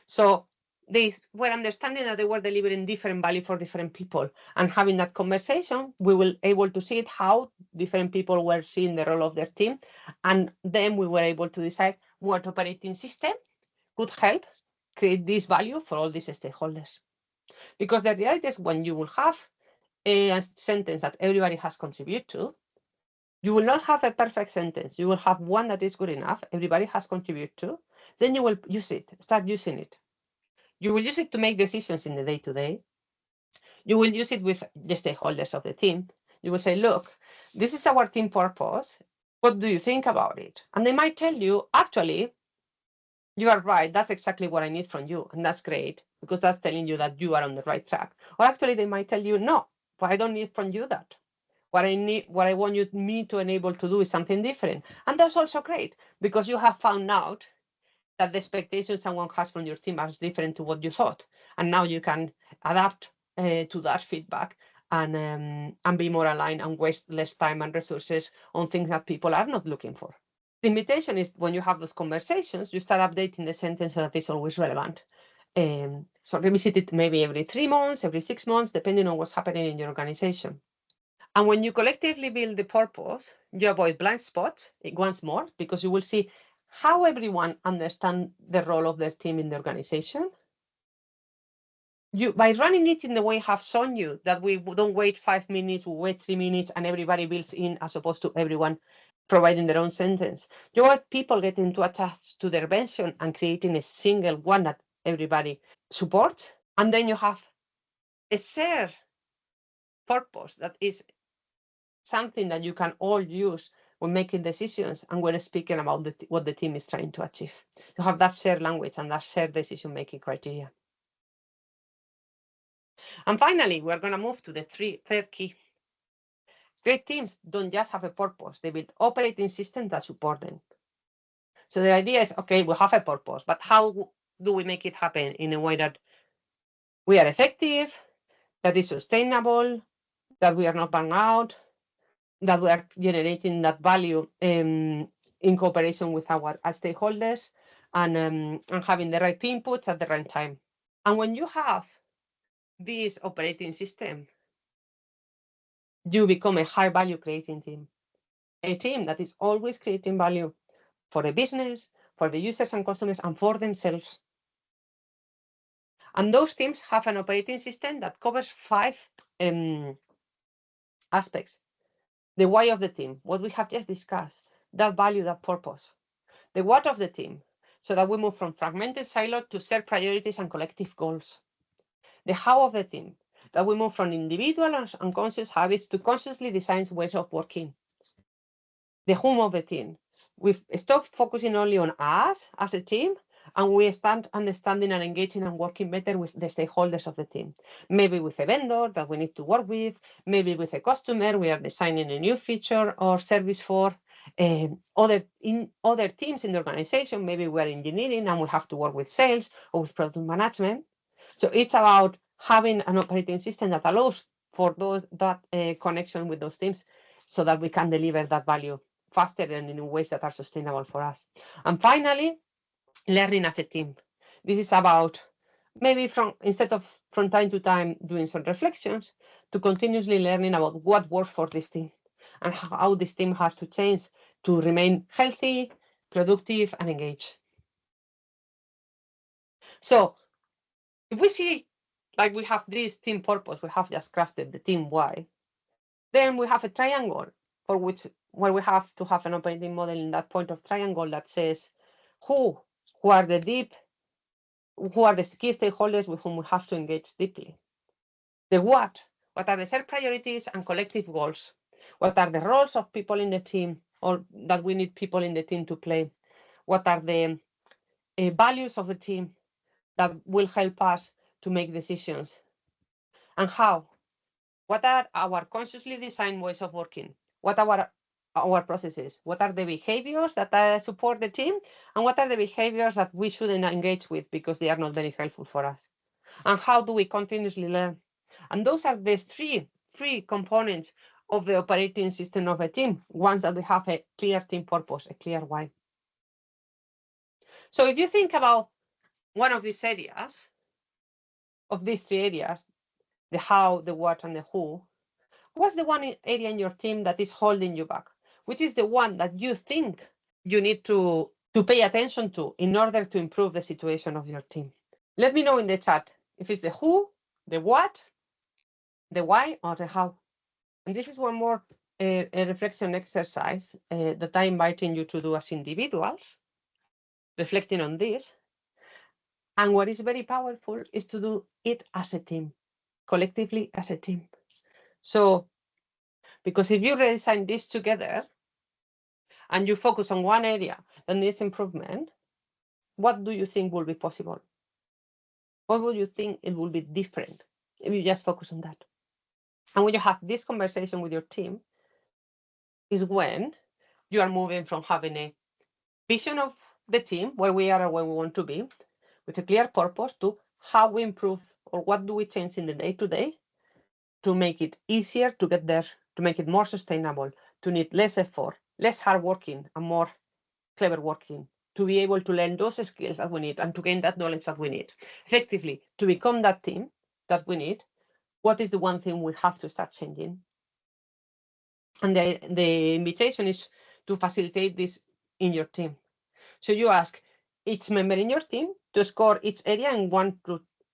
Speaker 1: So they were understanding that they were delivering different value for different people, and having that conversation, we were able to see it how different people were seeing the role of their team, and then we were able to decide what operating system could help create this value for all these stakeholders. Because the reality is when you will have a sentence that everybody has contributed to, you will not have a perfect sentence. You will have one that is good enough, everybody has contributed to, then you will use it, start using it. You will use it to make decisions in the day-to-day. You will use it with the stakeholders of the team. You will say, look, this is our team purpose. What do you think about it? And they might tell you, actually, you are right. That's exactly what I need from you. And that's great because that's telling you that you are on the right track. Or actually, they might tell you, no, but I don't need from you that. What I want me to enable to do is something different. And that's also great because you have found out that the expectations someone has from your team are different to what you thought. And now you can adapt to that feedback and be more aligned and waste less time and resources on things that people are not looking for. The invitation is when you have those conversations, you start updating the sentence so that it's always relevant. So revisit it maybe every 3 months, every 6 months, depending on what's happening in your organization. And when you collectively build the purpose, you avoid blind spots once more, because you will see how everyone understands the role of their team in the organization. By running it in the way I have shown you, that we don't wait 5 minutes, we wait 3 minutes, and everybody builds in, as opposed to everyone providing their own sentence. You want people getting too attached to their version and creating a single one that everybody supports. And then you have a shared purpose that is something that you can all use when making decisions and when speaking about what the team is trying to achieve. You have that shared language and that shared decision-making criteria. And finally, we're going to move to the third key. Great teams don't just have a purpose, they build operating systems that support them. So the idea is, okay, we have a purpose, but how do we make it happen in a way that we are effective, that is sustainable, that we are not burned out, that we are generating that value in cooperation with our stakeholders, and having the right inputs at the right time. And when you have this operating system, you become a high value creating team, a team that is always creating value for the business, for the users and customers, and for themselves. And those teams have an operating system that covers 5 aspects. The why of the team, what we have just discussed, that value, that purpose. The what of the team, so that we move from fragmented silo to shared priorities and collective goals. The how of the team, that we move from individual and unconscious habits to consciously designed ways of working. The whom of the team, we've stopped focusing only on us as a team, and we start understanding and engaging and working better with the stakeholders of the team. Maybe with a vendor that we need to work with, maybe with a customer we are designing a new feature or service for, other teams in the organization, maybe we're engineering and we have to work with sales or with product management. So it's about having an operating system that allows for that connection with those teams so that we can deliver that value faster and in ways that are sustainable for us. And finally, learning as a team. This is about maybe instead of from time to time doing some reflections, to continuously learning about what works for this team and how this team has to change to remain healthy, productive, and engaged. So if we see like we have this team purpose, we have just crafted the team why, then we have a triangle where we have to have an operating model in that point of triangle that says who are the key stakeholders with whom we have to engage deeply. The what are the shared priorities and collective goals? What are the roles of people in the team or that we need people in the team to play? What are the values of the team that will help us to make decisions? And how? What are our consciously designed ways of working? What are our processes? What are the behaviors that support the team? And what are the behaviors that we shouldn't engage with because they are not very helpful for us? And how do we continuously learn? And those are the three components of the operating system of a team, once that we have a clear team purpose, a clear why. So if you think about one of these areas, of these 3 areas, the how, the what, and the who, what's the one area in your team that is holding you back? Which is the one that you think you need to pay attention to in order to improve the situation of your team? Let me know in the chat if it's the who, the what, the why, or the how. And this is one more a reflection exercise that I'm inviting you to do as individuals, reflecting on this. And what is very powerful is to do it as a team, collectively as a team. So, because if you redesign this together and you focus on one area that needs improvement, what do you think will be possible? What would you think it will be different if you just focus on that? And when you have this conversation with your team, is when you are moving from having a vision of the team, where we are and where we want to be, with a clear purpose, to how we improve or what do we change in the day-to-day to make it easier to get there, to make it more sustainable, to need less effort, less hard working, and more clever working, to be able to learn those skills that we need and to gain that knowledge that we need. Effectively, to become that team that we need, what is the one thing we have to start changing? And the invitation is to facilitate this in your team. So you ask each member in your team to score each area in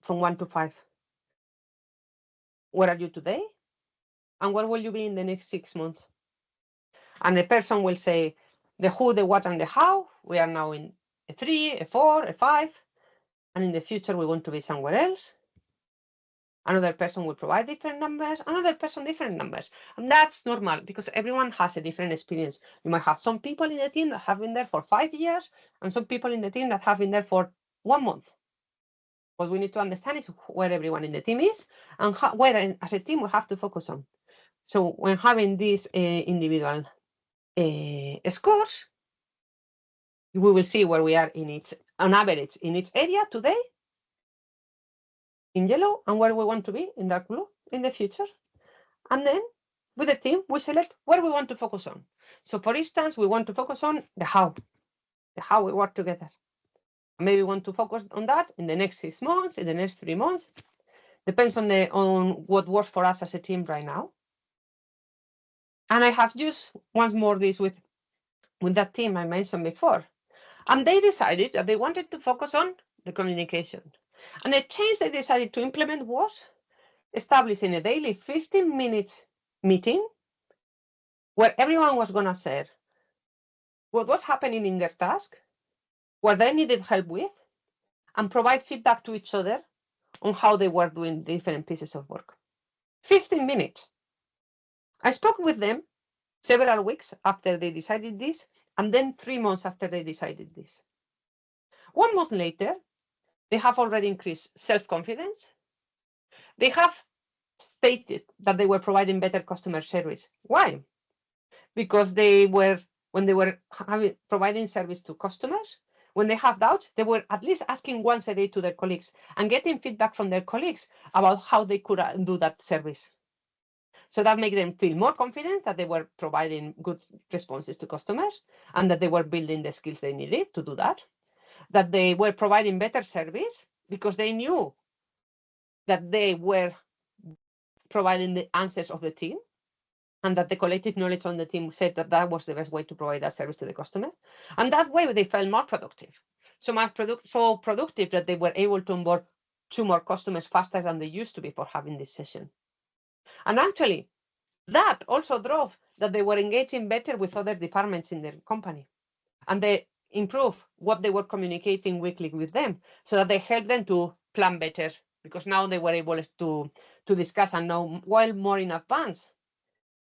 Speaker 1: from 1 to 5. Where are you today? And where will you be in the next 6 months? And the person will say the who, the what, and the how. We are now in a 3, a 4, a 5, and in the future we want to be somewhere else. Another person will provide different numbers, another person different numbers. And that's normal because everyone has a different experience. You might have some people in the team that have been there for 5 years and some people in the team that have been there for 1 month. What we need to understand is where everyone in the team is and where as a team we have to focus on. So when having these individual scores, we will see where we are in each, on average, in each area today, in yellow, and where we want to be in dark blue in the future. And then with the team, we select where we want to focus on. So for instance, we want to focus on the how we work together. Maybe we want to focus on that in the next 6 months, in the next 3 months. Depends on what works for us as a team right now. And I have used once more this with that team I mentioned before. And they decided that they wanted to focus on the communication. And the change they decided to implement was establishing a daily 15 minutes meeting where everyone was going to share what was happening in their task, what they needed help with, and provide feedback to each other on how they were doing different pieces of work. 15 minutes. I spoke with them several weeks after they decided this, and then 3 months after they decided this. 1 month later, they have already increased self-confidence. They have stated that they were providing better customer service. Why? Because when they were providing service to customers, when they have doubts, they were at least asking once a day to their colleagues and getting feedback from their colleagues about how they could do that service. So that made them feel more confident that they were providing good responses to customers and that they were building the skills they needed to do that, that they were providing better service because they knew that they were providing the answers of the team and that the collective knowledge on the team said that that was the best way to provide that service to the customer. And that way they felt more productive. So productive that they were able to onboard 2 more customers faster than they used to be for having this session. And actually, that also drove that they were engaging better with other departments in their company. And they improved what they were communicating weekly with them so that they helped them to plan better because now they were able to discuss and know well more in advance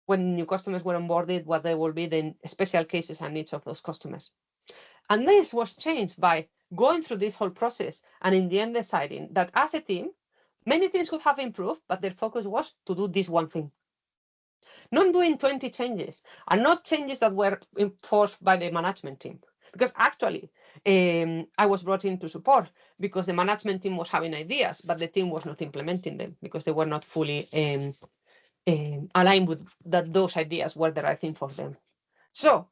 Speaker 1: when new customers were onboarded, what they will be the special cases and needs of those customers. And this was changed by going through this whole process and in the end deciding that as a team, many things could have improved, but their focus was to do this one thing. Not doing 20 changes and not changes that were enforced by the management team. Because actually, I was brought in to support because the management team was having ideas, but the team was not implementing them because they were not fully aligned with that those ideas were the right thing for them. So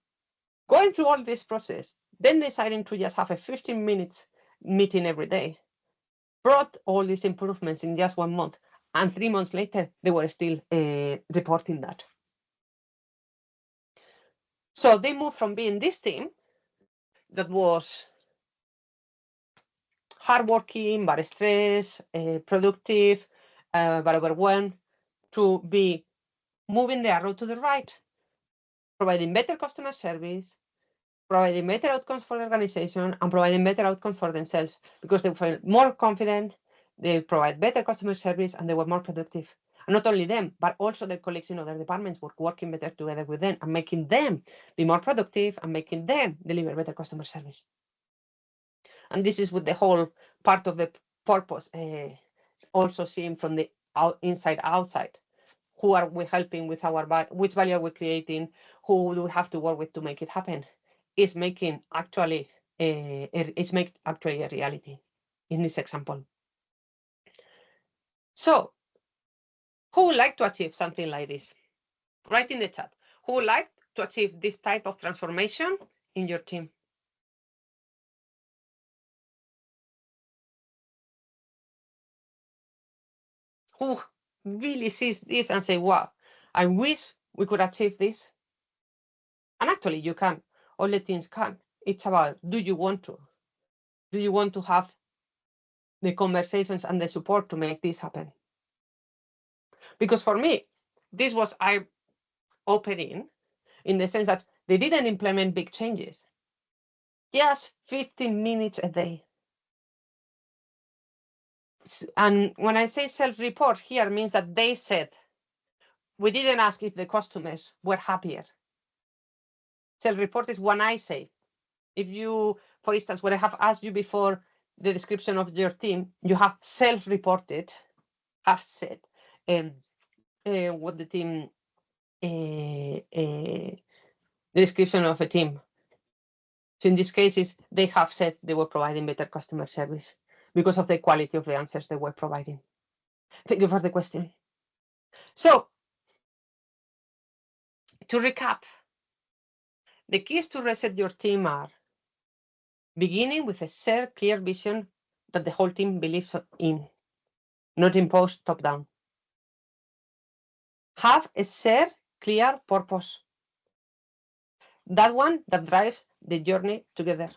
Speaker 1: going through all this process, then deciding to just have a 15 minutes meeting every day, brought all these improvements in just 1 month. And 3 months later, they were still reporting that. So they moved from being this team that was hardworking, but stressed, productive, but overwhelmed, to be moving the arrow to the right, providing better customer service, providing better outcomes for the organization, and providing better outcomes for themselves because they felt more confident, they provide better customer service, and they were more productive. And not only them, but also their colleagues in other departments were working better together with them and making them be more productive and making them deliver better customer service. And this is with the whole part of the purpose, also seen from the inside outside. Who are we helping with which value are we creating? Who do we have to work with to make it happen? It's making actually a reality in this example. So who would like to achieve something like this? Write in the chat. Who would like to achieve this type of transformation in your team? Who really sees this and say, wow, I wish we could achieve this? And actually you can, all the teams can. It's about, do you want to? Do you want to have the conversations and the support to make this happen? Because for me, this was eye-opening in the sense that they didn't implement big changes. Just 15 minutes a day. And when I say self-report here means that they said, we didn't ask if the customers were happier. Self-report is when I say, if you, for instance, when I have asked you before the description of your team, you have self-reported, have said what the team, the description of a team. So in these cases, they have said they were providing better customer service because of the quality of the answers they were providing. Thank you for the question. So to recap, the keys to reset your team are beginning with a shared, clear vision that the whole team believes in, not imposed top-down. Have a shared, clear purpose. That one that drives the journey together.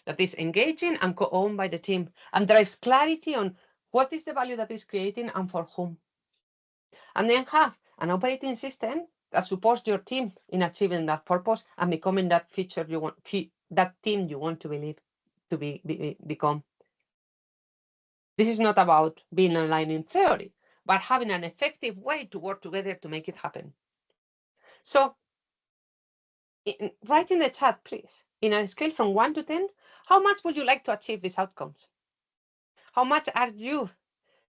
Speaker 1: That is engaging and co-owned by the team and drives clarity on what is the value that is creating and for whom. And then have an operating system that supports your team in achieving that purpose and becoming that feature you want, that team you want to believe to become. This is not about being online in theory, but having an effective way to work together to make it happen. So write in the chat, please, in a scale from 1 to 10, how much would you like to achieve these outcomes? How much are you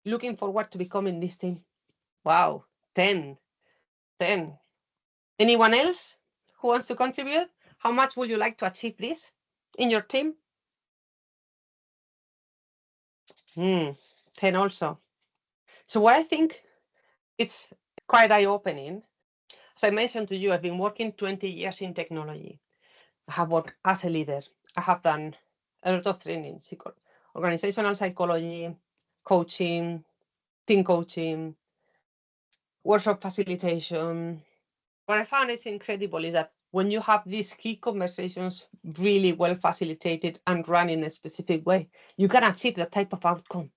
Speaker 1: looking forward to becoming this team? Wow, 10. Anyone else who wants to contribute? How much would you like to achieve this in your team? 10 also. So what I think it's quite eye-opening. As I mentioned to you, I've been working 20 years in technology. I have worked as a leader. I have done a lot of training, organizational psychology, coaching, team coaching, workshop facilitation. What I found is incredible is that when you have these key conversations really well facilitated and run in a specific way, you can achieve that type of outcome.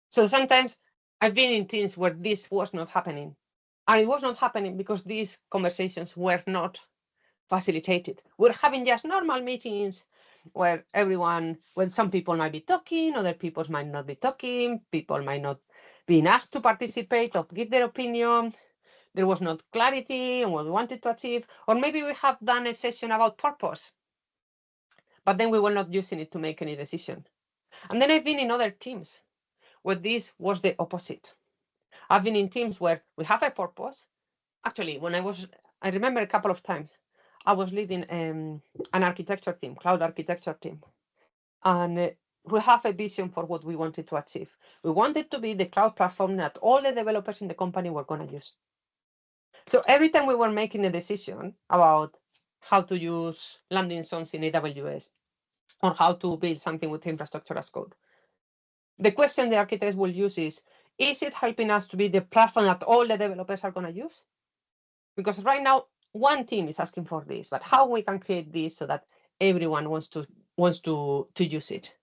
Speaker 1: So sometimes I've been in teams where this was not happening. And it was not happening because these conversations were not facilitated. We're having just normal meetings where when some people might be talking, other people might not be talking, people might not be asked to participate or give their opinion. There was not clarity on what we wanted to achieve. Or maybe we have done a session about purpose, but then we were not using it to make any decision. And then I've been in other teams where this was the opposite. I've been in teams where we have a purpose. Actually, I remember a couple of times, I was leading an architecture team, cloud architecture team. And we have a vision for what we wanted to achieve. We wanted to be the cloud platform that all the developers in the company were going to use. So every time we were making a decision about how to use landing zones in AWS or how to build something with infrastructure as code, the question the architects will use is it helping us to be the platform that all the developers are going to use? Because right now, one team is asking for this, but how we can create this so that everyone wants to use it.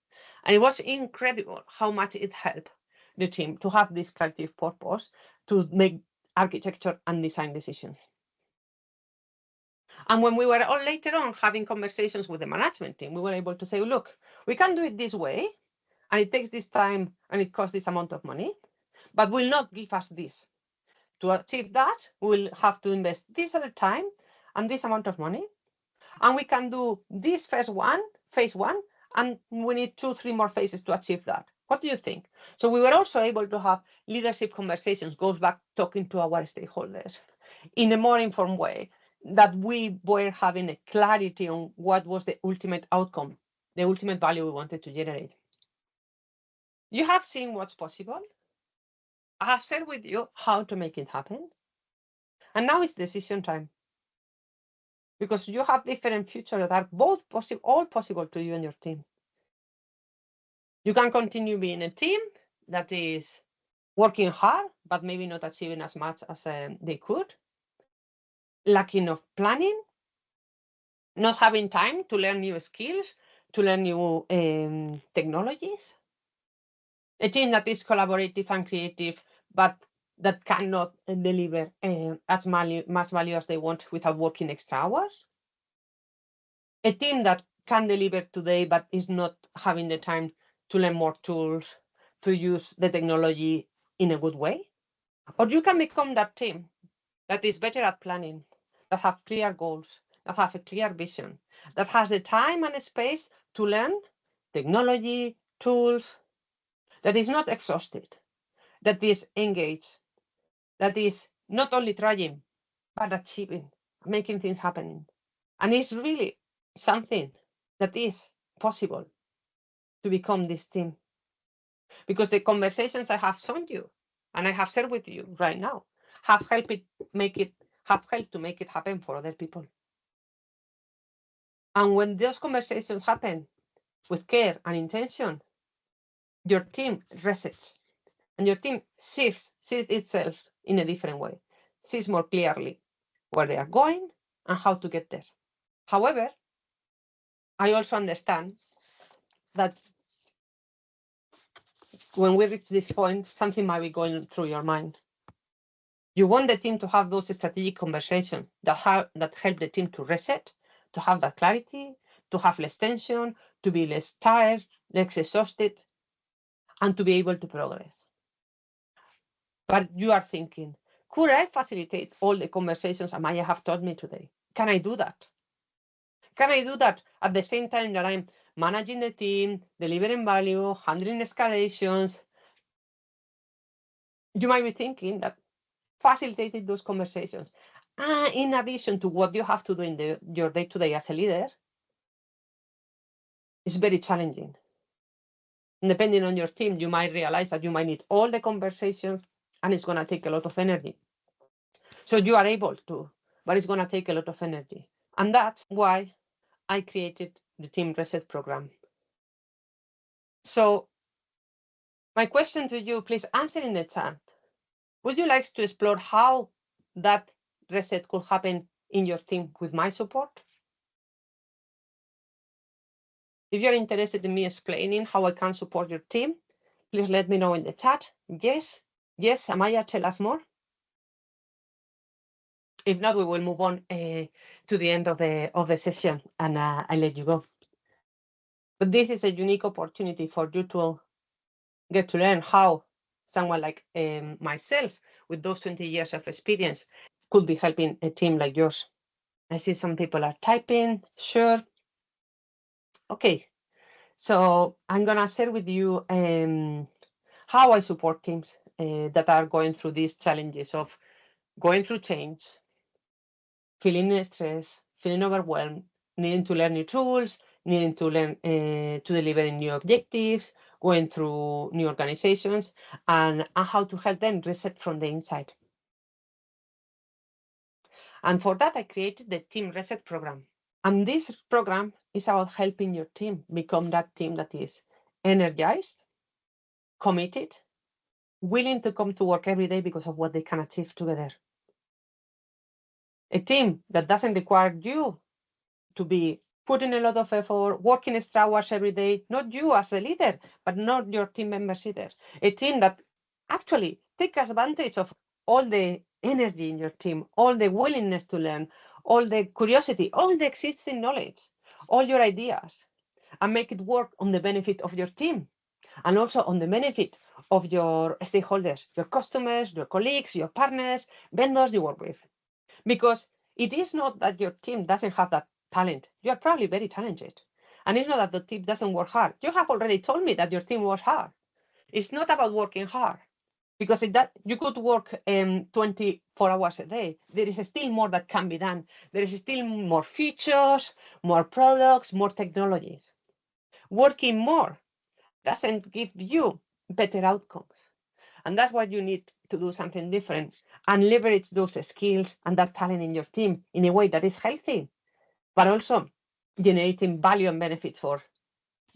Speaker 1: And it was incredible how much it helped the team to have this creative purpose to make architecture and design decisions. And when we were all later on having conversations with the management team, we were able to say, look, we can do it this way, and it takes this time and it costs this amount of money, but will not give us this. To achieve that, we'll have to invest this other time and this amount of money. And we can do this phase one, and we need 2-3 more phases to achieve that. What do you think? So we were also able to have leadership conversations, goes back talking to our stakeholders in a more informed way, that we were having a clarity on what was the ultimate outcome, the ultimate value we wanted to generate. You have seen what's possible. I have shared with you how to make it happen. And now it's decision time. Because you have different futures that are both possible, all possible to you and your team. You can continue being a team that is working hard, but maybe not achieving as much as they could. Lacking of planning, not having time to learn new skills, to learn new technologies. A team that is collaborative and creative, but that cannot deliver as much value as they want without working extra hours. A team that can deliver today but is not having the time to learn more tools, to use the technology in a good way. Or you can become that team that is better at planning, that have clear goals, that have a clear vision, that has the time and space to learn technology, tools, that is not exhausted, that is engaged, that is not only trying, but achieving, making things happening. And it's really something that is possible to become this team. Because the conversations I have shown you and I have shared with you right now have helped to make it happen for other people. And when those conversations happen with care and intention, your team resets and your team sees itself in a different way, sees more clearly where they are going and how to get there. However, I also understand that when we reach this point, something might be going through your mind. You want the team to have those strategic conversations that help the team to reset, to have that clarity, to have less tension, to be less tired, less exhausted, and to be able to progress. But you are thinking, could I facilitate all the conversations Amaya have taught me today? Can I do that? Can I do that at the same time that I'm managing the team, delivering value, handling escalations? You might be thinking that facilitating those conversations, in addition to what you have to do in your day-to-day as a leader, is very challenging. Depending on your team, you might realize that you might need all the conversations and it's going to take a lot of energy. So you are able to, but it's going to take a lot of energy. And that's why I created the Team Reset program. So my question to you, please answer in the chat. Would you like to explore how that reset could happen in your team with my support? If you're interested in me explaining how I can support your team, please let me know in the chat. Yes, Amaya, tell us more. If not, we will move on to the end of the session and I'll let you go. But this is a unique opportunity for you to get to learn how someone like myself with those 20 years of experience could be helping a team like yours. I see some people are typing, sure. Okay, so I'm gonna share with you how I support teams that are going through these challenges of going through change, feeling stress, feeling overwhelmed, needing to learn new tools, needing to learn to deliver new objectives, going through new organizations, and how to help them reset from the inside. And for that, I created the Team Reset program. And this program is about helping your team become that team that is energized, committed, willing to come to work every day because of what they can achieve together. A team that doesn't require you to be putting a lot of effort, working extra hours every day, not you as a leader, but not your team members either. A team that actually takes advantage of all the energy in your team, all the willingness to learn, all the curiosity, all the existing knowledge, all your ideas, and make it work on the benefit of your team and also on the benefit of your stakeholders, your customers, your colleagues, your partners, vendors you work with. Because it is not that your team doesn't have that talent. You are probably very talented. And it's not that the team doesn't work hard. You have already told me that your team works hard. It's not about working hard. Because you could work 24 hours a day. There is still more that can be done. There is still more features, more products, more technologies. Working more doesn't give you better outcomes. And that's why you need to do something different and leverage those skills and that talent in your team in a way that is healthy, but also generating value and benefits for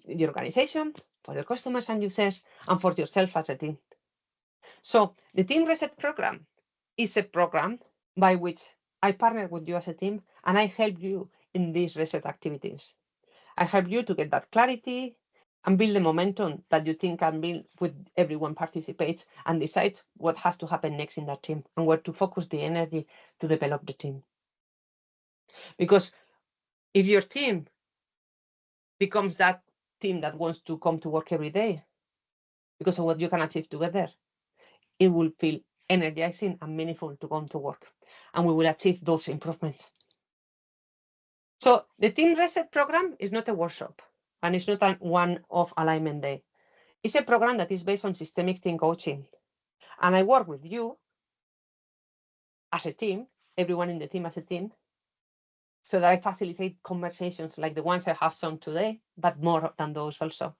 Speaker 1: the organization, for your customers and users, and for yourself as a team. So the Team Reset program is a program by which I partner with you as a team and I help you in these reset activities. I help you to get that clarity, and build the momentum that you think can build with everyone participates and decides what has to happen next in that team and where to focus the energy to develop the team. Because if your team becomes that team that wants to come to work every day because of what you can achieve together, it will feel energizing and meaningful to come to work, and we will achieve those improvements. So the Team Reset program is not a workshop, and it's not a one-off alignment day. It's a program that is based on systemic team coaching. And I work with you as a team, everyone in the team as a team, so that I facilitate conversations like the ones I have shown today, but more than those also,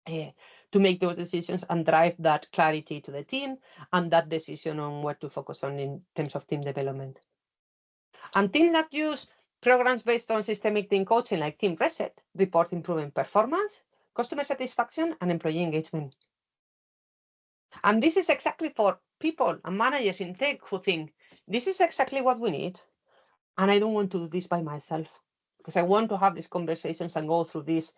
Speaker 1: to make those decisions and drive that clarity to the team and that decision on what to focus on in terms of team development. And teams that use programs based on systemic team coaching like Team Reset report improving performance, customer satisfaction, and employee engagement. And this is exactly for people and managers in tech who think, this is exactly what we need, and I don't want to do this by myself, because I want to have these conversations and go through this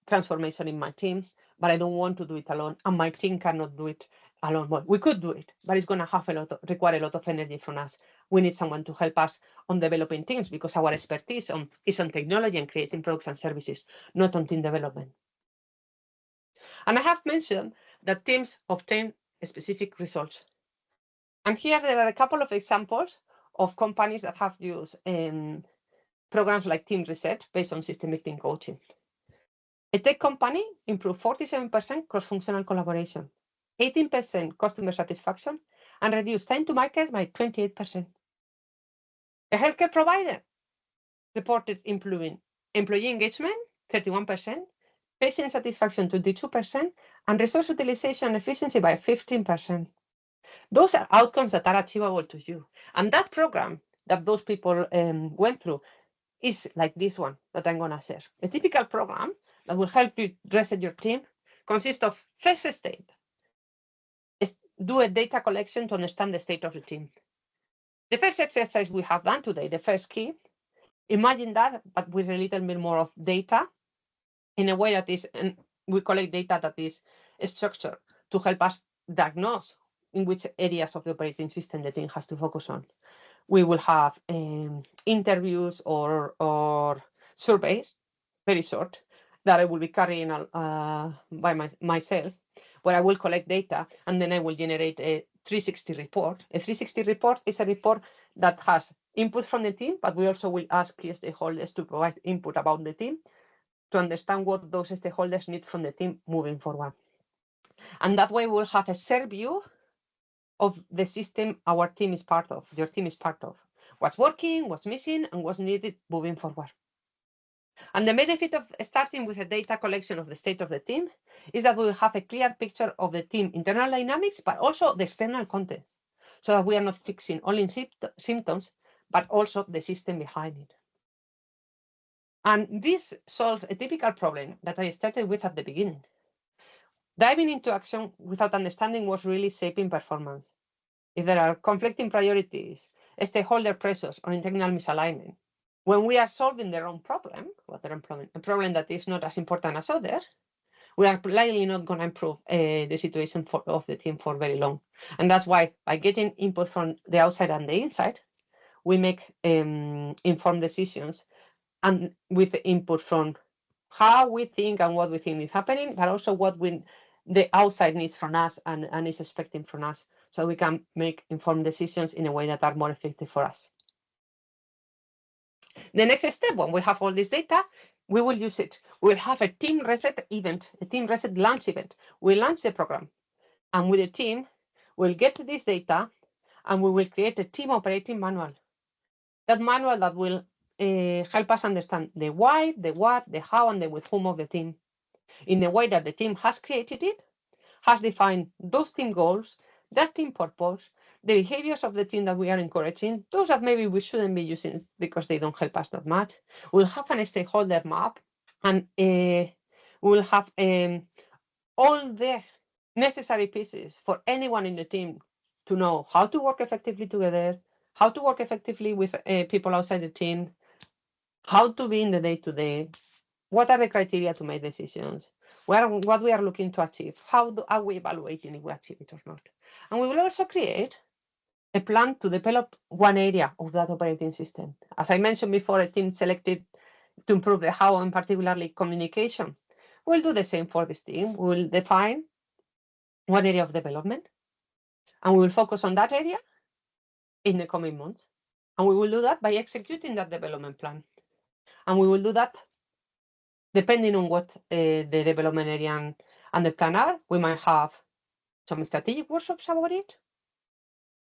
Speaker 1: transformation in my team, but I don't want to do it alone, and my team cannot do it alone. Well, we could do it, but it's going to require a lot of energy from us. We need someone to help us on developing teams, because our expertise is on technology and creating products and services, not on team development. And I have mentioned that teams obtain specific results. And here there are a couple of examples of companies that have used programs like Team Reset based on systemic team coaching. A tech company improved 47% cross-functional collaboration, 18% customer satisfaction, and reduced time to market by 28%. A healthcare provider reported improving employee engagement, 31%, patient satisfaction, 22%, and resource utilization efficiency by 15%. Those are outcomes that are achievable to you. And that program that those people went through is like this one that I'm going to share. A typical program that will help you reset your team consists of first state. Do a data collection to understand the state of the team. The first exercise we have done today, the first key, imagine that, but with a little bit more of data in a way that is, and we collect data that is structured to help us diagnose in which areas of the operating system the team has to focus on. We will have interviews or surveys, very short, that I will be carrying by myself, where I will collect data, and then I will generate a 360 report. A 360 report is a report that has input from the team, but we also will ask key stakeholders to provide input about the team to understand what those stakeholders need from the team moving forward. And that way we'll have a shared view of the system our team is part of, your team is part of, what's working, what's missing, and what's needed moving forward. And the benefit of starting with a data collection of the state of the team is that we will have a clear picture of the team internal dynamics, but also the external context, so that we are not fixing only symptoms, but also the system behind it. And this solves a typical problem that I started with at the beginning. Diving into action without understanding what's really shaping performance. If there are conflicting priorities, stakeholder pressures, or internal misalignment, when we are solving the wrong problem, a problem that is not as important as others, we are likely not going to improve the situation of the team for very long. And that's why, by getting input from the outside and the inside, we make informed decisions, and with the input from how we think and what we think is happening, but also what the outside needs from us and is expecting from us, so we can make informed decisions in a way that are more effective for us. The next step, when we have all this data, we will use it. We'll have a Team Reset event, a Team Reset launch event. We'll launch the program, and with the team, we'll get to this data, and we will create a team operating manual. That manual that will help us understand the why, the what, the how, and the with whom of the team, in a way that the team has created it, has defined those team goals, that team purpose, the behaviors of the team that we are encouraging, those that maybe we shouldn't be using because they don't help us that much. We'll have a stakeholder map, and we'll have all the necessary pieces for anyone in the team to know how to work effectively together, how to work effectively with people outside the team, how to be in the day-to-day, what are the criteria to make decisions, what we are looking to achieve. How are we evaluating if we achieve it or not? And we will also create a plan to develop one area of that operating system. As I mentioned before, a team selected to improve the how and particularly communication. We'll do the same for this team. We'll define one area of development, and we will focus on that area in the coming months. And we will do that by executing that development plan. And we will do that depending on what the development area and the plan are. We might have some strategic workshops about it.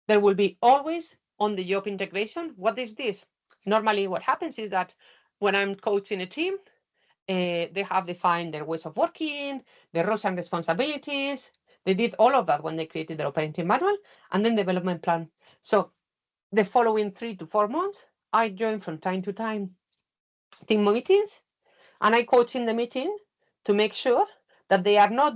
Speaker 1: There will be always on the job integration. What is this? Normally what happens is that when I'm coaching a team, they have defined their ways of working, their roles and responsibilities. They did all of that when they created their operating manual and then development plan. So the following 3 to 4 months, I join from time to time team meetings, and I coach in the meeting to make sure that they are not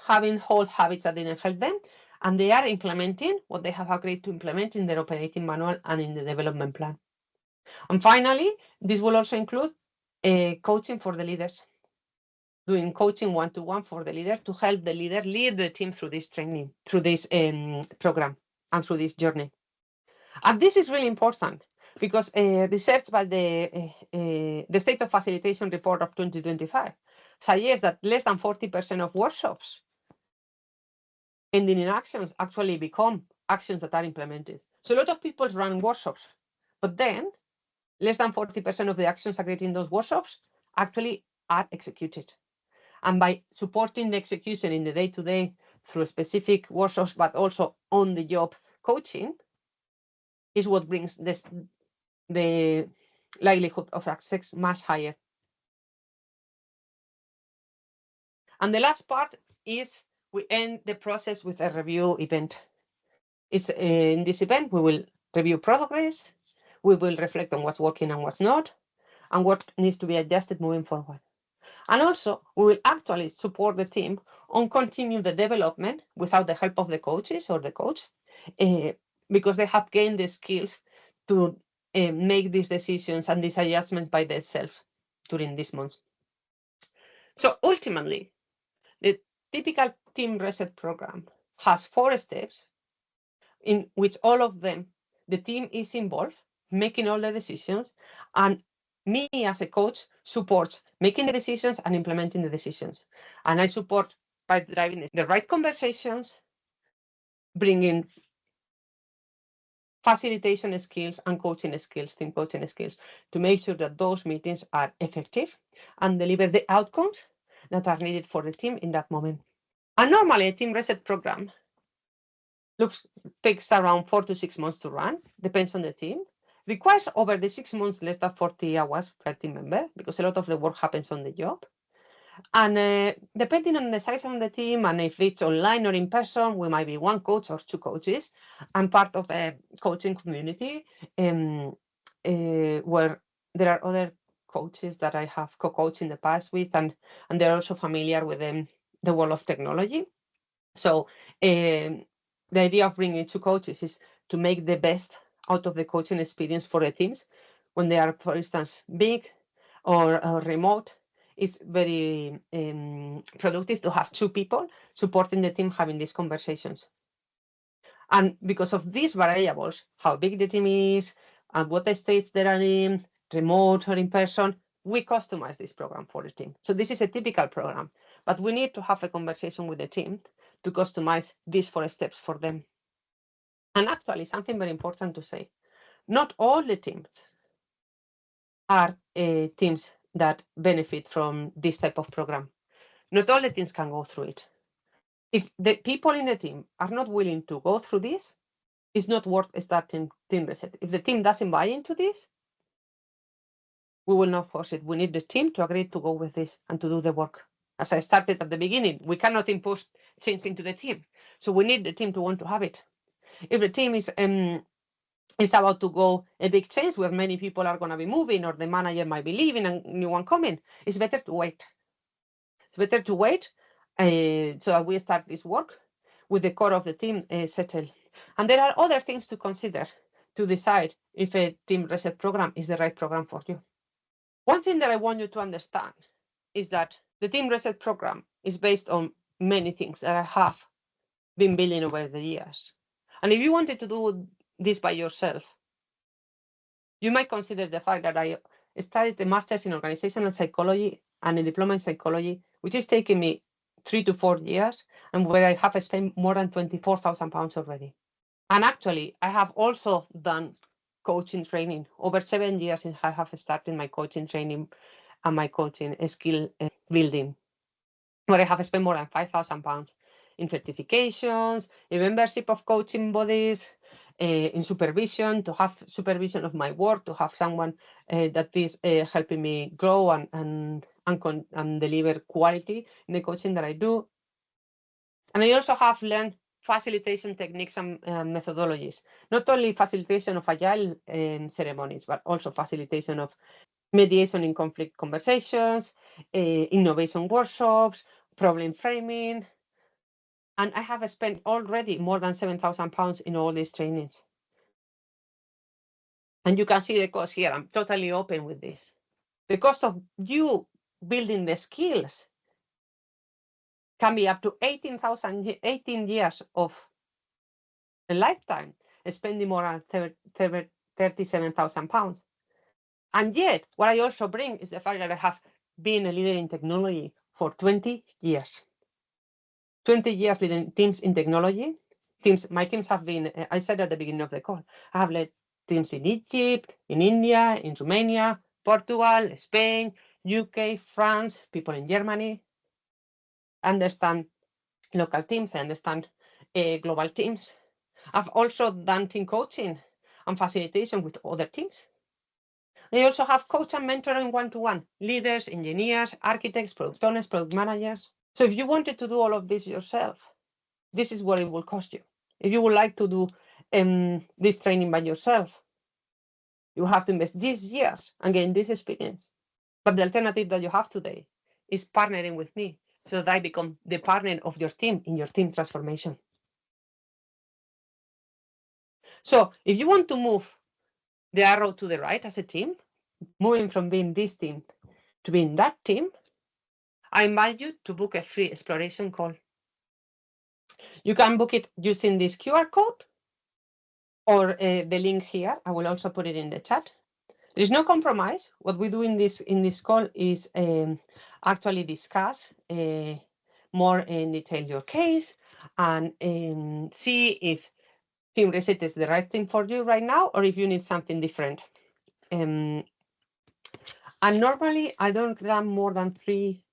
Speaker 1: having old habits that didn't help them, and they are implementing what they have agreed to implement in their operating manual and in the development plan. And finally, this will also include coaching for the leaders, doing coaching one-to-one for the leader to help the leader lead the team through this training, through this program, and through this journey. And this is really important because research by the State of Facilitation Report of 2025 suggests that less than 40% of workshops ending in actions actually become actions that are implemented. So a lot of people run workshops, but then less than 40% of the actions agreed in those workshops actually are executed. And by supporting the execution in the day-to-day through specific workshops, but also on the job coaching, is what brings the likelihood of success much higher. And the last part is we end the process with a review event. In this event, we will review progress, we will reflect on what's working and what's not, and what needs to be adjusted moving forward. And also, we will actually support the team on continue the development without the help of the coaches or the coach, because they have gained the skills to make these decisions and these adjustments by themselves during these months. So ultimately, the typical team reset program has 4 steps in which all of them, the team is involved, making all the decisions, and me as a coach supports making the decisions and implementing the decisions. And I support by driving the right conversations, bringing facilitation skills and coaching skills, team coaching skills, to make sure that those meetings are effective and deliver the outcomes that are needed for the team in that moment. And normally a team reset program takes around 4 to 6 months to run, depends on the team. Requires over the 6 months less than 40 hours per team member because a lot of the work happens on the job. And depending on the size of the team and if it's online or in person, we might be 1 coach or 2 coaches. I'm part of a coaching community where there are other coaches that I have co-coached in the past with, and they're also familiar with the world of technology. So the idea of bringing 2 coaches is to make the best out of the coaching experience for the teams when they are, for instance, big or remote. It's very productive to have 2 people supporting the team having these conversations. And because of these variables, how big the team is and what the states they are in, remote or in person, we customize this program for the team. So this is a typical program, but we need to have a conversation with the team to customize these 4 steps for them. And actually, something very important to say, not all the teams are teams that benefit from this type of program. Not all the teams can go through it. If the people in the team are not willing to go through this, it's not worth starting team reset. If the team doesn't buy into this, we will not force it. We need the team to agree to go with this and to do the work. As I started at the beginning, we cannot impose change into the team. So we need the team to want to have it. If the team is about to go a big change where many people are going to be moving or the manager might be leaving and new one coming, it's better to wait. It's better to wait so that we start this work with the core of the team settled. And there are other things to consider to decide if a team reset program is the right program for you. One thing that I want you to understand is that the team reset program is based on many things that I have been building over the years. And if you wanted to do this by yourself, you might consider the fact that I studied the master's in organizational psychology and a diploma in psychology, which is taking me 3 to 4 years, and where I have spent more than £24,000 already. And actually, I have also done coaching training. Over 7 years since I have started my coaching training and my coaching skill building, where I have spent more than £5,000 in certifications, in membership of coaching bodies, in supervision, to have supervision of my work, to have someone that is helping me grow and deliver quality in the coaching that I do. And I also have learned facilitation techniques and methodologies, not only facilitation of agile ceremonies, but also facilitation of mediation in conflict conversations, innovation workshops, problem framing. And I have spent already more than £7,000 in all these trainings. And you can see the cost here. I'm totally open with this. The cost of you building the skills can be up to 18 years of a lifetime, spending more than £37,000. And yet, what I also bring is the fact that I have been a leader in technology for 20 years. 20 years leading teams in technology. My teams have been, I said at the beginning of the call, I have led teams in Egypt, in India, in Romania, Portugal, Spain, UK, France, people in Germany. I understand local teams, I understand global teams. I've also done team coaching and facilitation with other teams. I also have coach and mentoring one-to-one, leaders, engineers, architects, product owners, product managers. So if you wanted to do all of this yourself, this is what it will cost you. If you would like to do this training by yourself, you have to invest these years and gain this experience. But the alternative that you have today is partnering with me so that I become the partner of your team in your team transformation. So if you want to move the arrow to the right as a team, moving from being this team to being that team, I invite you to book a free exploration call. You can book it using this QR code or the link here. I will also put it in the chat. There is no compromise. What we do in this call is actually discuss more in detail your case and see if Team Reset is the right thing for you right now, or if you need something different. And normally, I don't run more than 3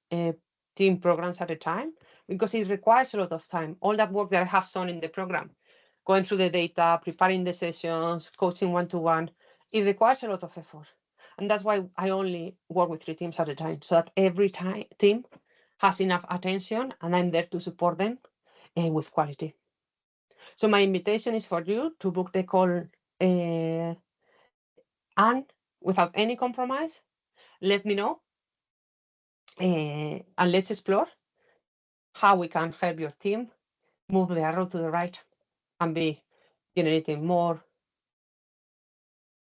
Speaker 1: team programs at a time because it requires a lot of time. All that work that I have done in the program, going through the data, preparing the sessions, coaching one-to-one, it requires a lot of effort. And that's why I only work with 3 teams at a time, so that every team has enough attention and I'm there to support them with quality. So my invitation is for you to book the call and without any compromise, let me know and let's explore how we can help your team move the arrow to the right and be generating more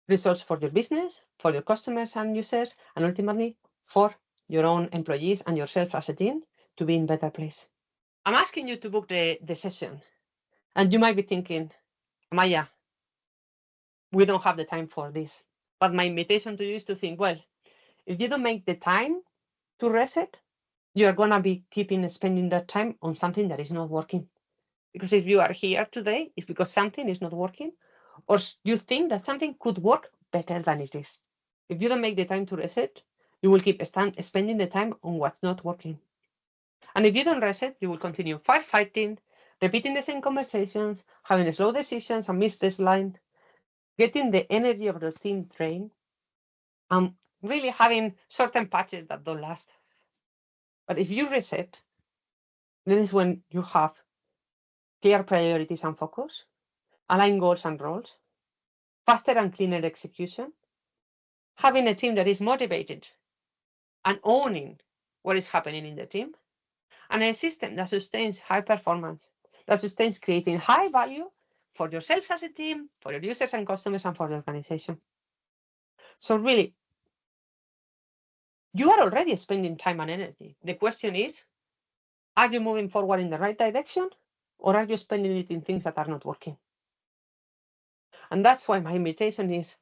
Speaker 1: results for your business, for your customers and users, and ultimately for your own employees and yourself as a team to be in a better place. I'm asking you to book the session. And you might be thinking, Amaya, we don't have the time for this. But my invitation to you is to think, well, if you don't make the time to reset, you're going to be spending that time on something that is not working. Because if you are here today, it's because something is not working, or you think that something could work better than it is. If you don't make the time to reset, you will keep spending the time on what's not working. And if you don't reset, you will continue firefighting, repeating the same conversations, having slow decisions and miss this line, getting the energy of the team drained, and really having certain patches that don't last. But if you reset, then is when you have clear priorities and focus, align goals and roles, faster and cleaner execution, having a team that is motivated and owning what is happening in the team, and a system that sustains high performance, that sustains creating high value for yourselves as a team, for your users and customers, and for the organization. So really, you are already spending time and energy. The question is, Are you moving forward in the right direction, or are you spending it in things that are not working? And that's why my invitation is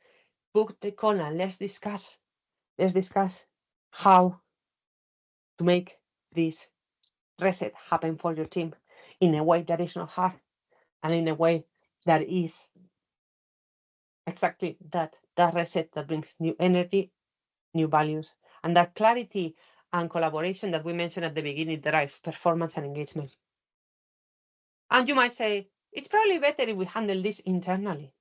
Speaker 1: book the call and let's discuss how to make this reset happen for your team in a way that is not hard and in a way that is exactly that reset that brings new energy, new values, and that clarity and collaboration that we mentioned at the beginning drive performance and engagement. And you might say, it's probably better if we handle this internally.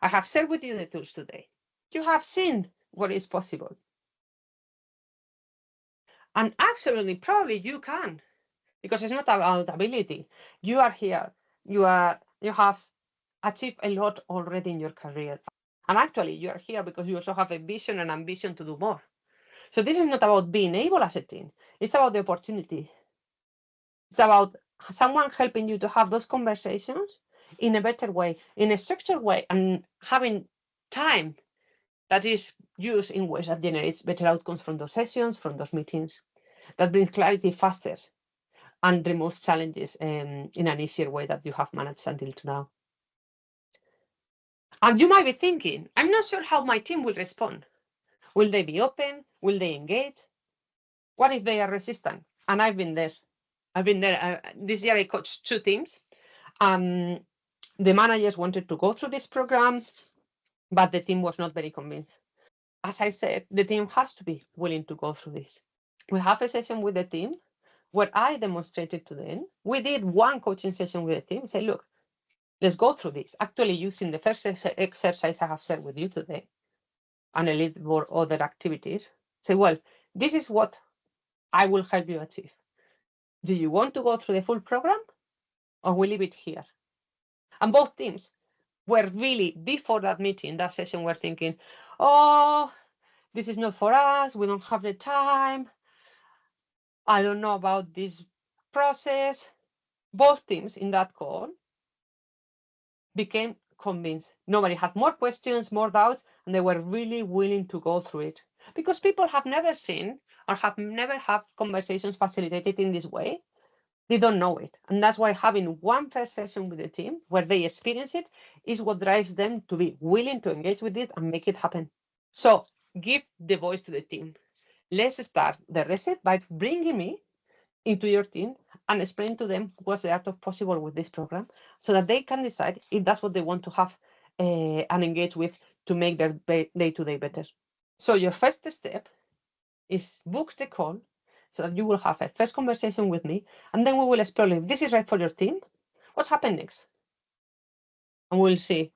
Speaker 1: I have shared with you the tools today. You have seen what is possible. And actually, probably you can, because it's not about ability. You are here. You have achieved a lot already in your career. And actually, you are here because you also have a vision and ambition to do more. So this is not about being able as a team. It's about the opportunity. It's about someone helping you to have those conversations in a better way, in a structured way, and having time that is used in ways that generates better outcomes from those sessions, from those meetings, that brings clarity faster and removes challenges in an easier way that you have managed until now. And you might be thinking, I'm not sure how my team will respond. Will they be open? Will they engage? What if they are resistant? And I've been there. This year I coached 2 teams. The managers wanted to go through this program, but the team was not very convinced. As I said, the team has to be willing to go through this. We have a session with the team where I demonstrated to them. We did one coaching session with the team. Say, look, let's go through this. Actually, using the first exercise I have shared with you today, and a little more other activities. Say, well, this is what I will help you achieve. Do you want to go through the full program, or we leave it here? And both teams were really, before that meeting, that session, were thinking, oh, this is not for us. We don't have the time. I don't know about this process. Both teams in that call became convinced. Nobody had more questions, more doubts, and they were really willing to go through it. Because people have never seen or have never had conversations facilitated in this way. They don't know it. And that's why having one first session with the team where they experience it is what drives them to be willing to engage with it and make it happen. So give the voice to the team. Let's start the reset by bringing me into your team and explain to them what's the art of possible with this program so that they can decide if that's what they want to have and engage with to make their day-to-day better. So your first step is book the call so that you will have a first conversation with me, and then we will explore if this is right for your team, what's happened next? And we'll see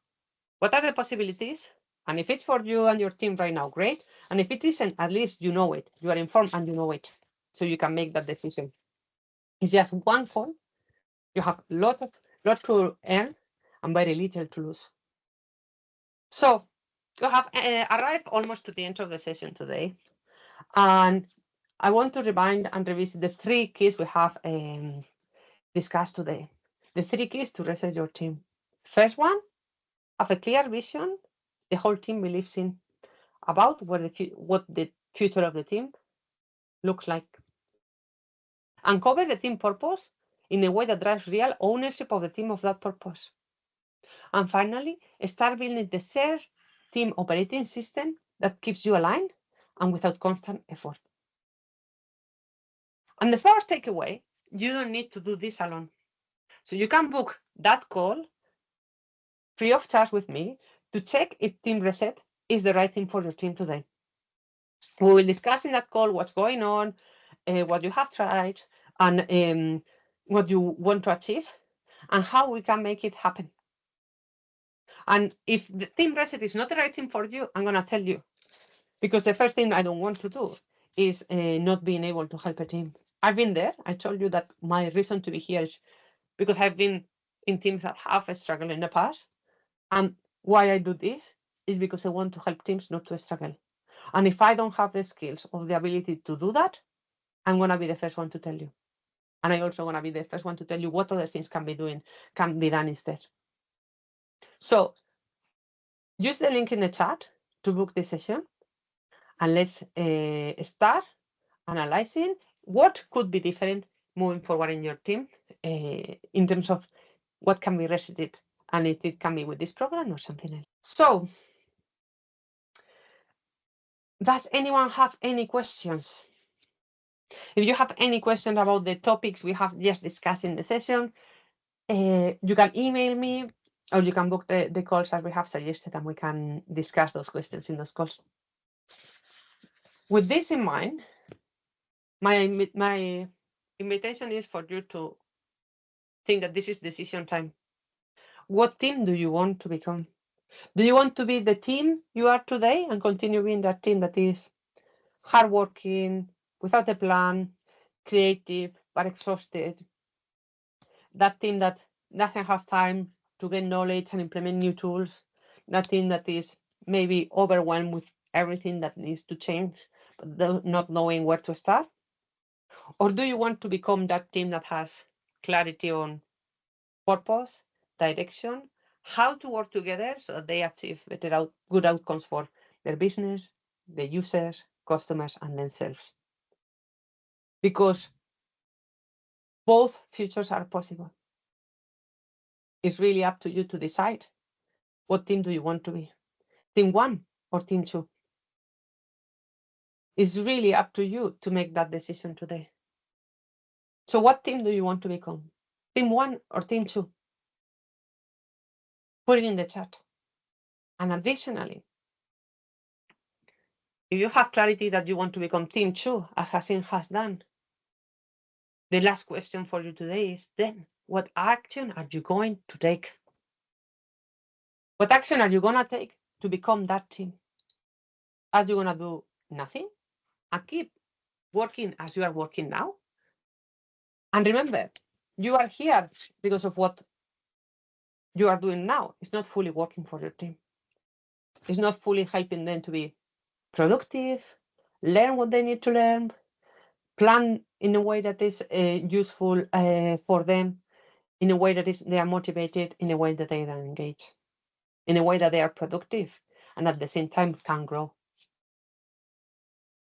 Speaker 1: what are the possibilities, and if it's for you and your team right now, great. And if it isn't, at least you know it. You are informed and you know it, so you can make that decision. It's just one call. You have a lot to earn and very little to lose. So you have arrived almost to the end of the session today. And I want to remind and revisit the 3 keys we have discussed today. The 3 keys to reset your team. First one, have a clear vision the whole team believes in about what the future of the team looks like. Uncover the team purpose in a way that drives real ownership of the team of that purpose. And finally, start building the shared team operating system that keeps you aligned and without constant effort. And the first takeaway, you don't need to do this alone. So you can book that call free of charge with me to check if Team Reset is the right thing for your team today. We will discuss in that call what's going on, what you have tried, and what you want to achieve, and how we can make it happen. And if the Team Reset is not the right thing for you, I'm going to tell you. Because the first thing I don't want to do is not being able to help a team. I've been there. I told you that my reason to be here is because I've been in teams that have struggled in the past. And why I do this is because I want to help teams not to struggle. And if I don't have the skills or the ability to do that, I'm going to be the first one to tell you. And I also going to be the first one to tell you what other things can be done instead. So use the link in the chat to book this session. And let's start analyzing what could be different moving forward in your team in terms of what can be researched and if it can be with this program or something else. So, does anyone have any questions? If you have any questions about the topics we have just discussed in the session, you can email me or you can book the calls that we have suggested and we can discuss those questions in those calls. With this in mind, my invitation is for you to think that this is decision time. What team do you want to become? Do you want to be the team you are today and continue being that team that is hardworking, without a plan, creative, but exhausted? That team that doesn't have time to get knowledge and implement new tools? That team that is maybe overwhelmed with everything that needs to change, but not knowing where to start? Or do you want to become that team that has clarity on purpose, direction, how to work together so that they achieve better good outcomes for their business, the users, customers, and themselves? Because both futures are possible. It's really up to you to decide what team do you want to be, team 1 or team 2. It's really up to you to make that decision today. So what team do you want to become? Team 1 or team 2? Put it in the chat. And additionally, if you have clarity that you want to become team 2, as Hasim has done, the last question for you today is then, what action are you going to take? What action are you going to take to become that team? Are you going to do nothing and keep working as you are working now? And remember, you are here because of what you are doing now. It's not fully working for your team. It's not fully helping them to be productive, learn what they need to learn, plan in a way that is useful for them, in a way that they are motivated, in a way that they are engaged, in a way that they are productive and at the same time can grow.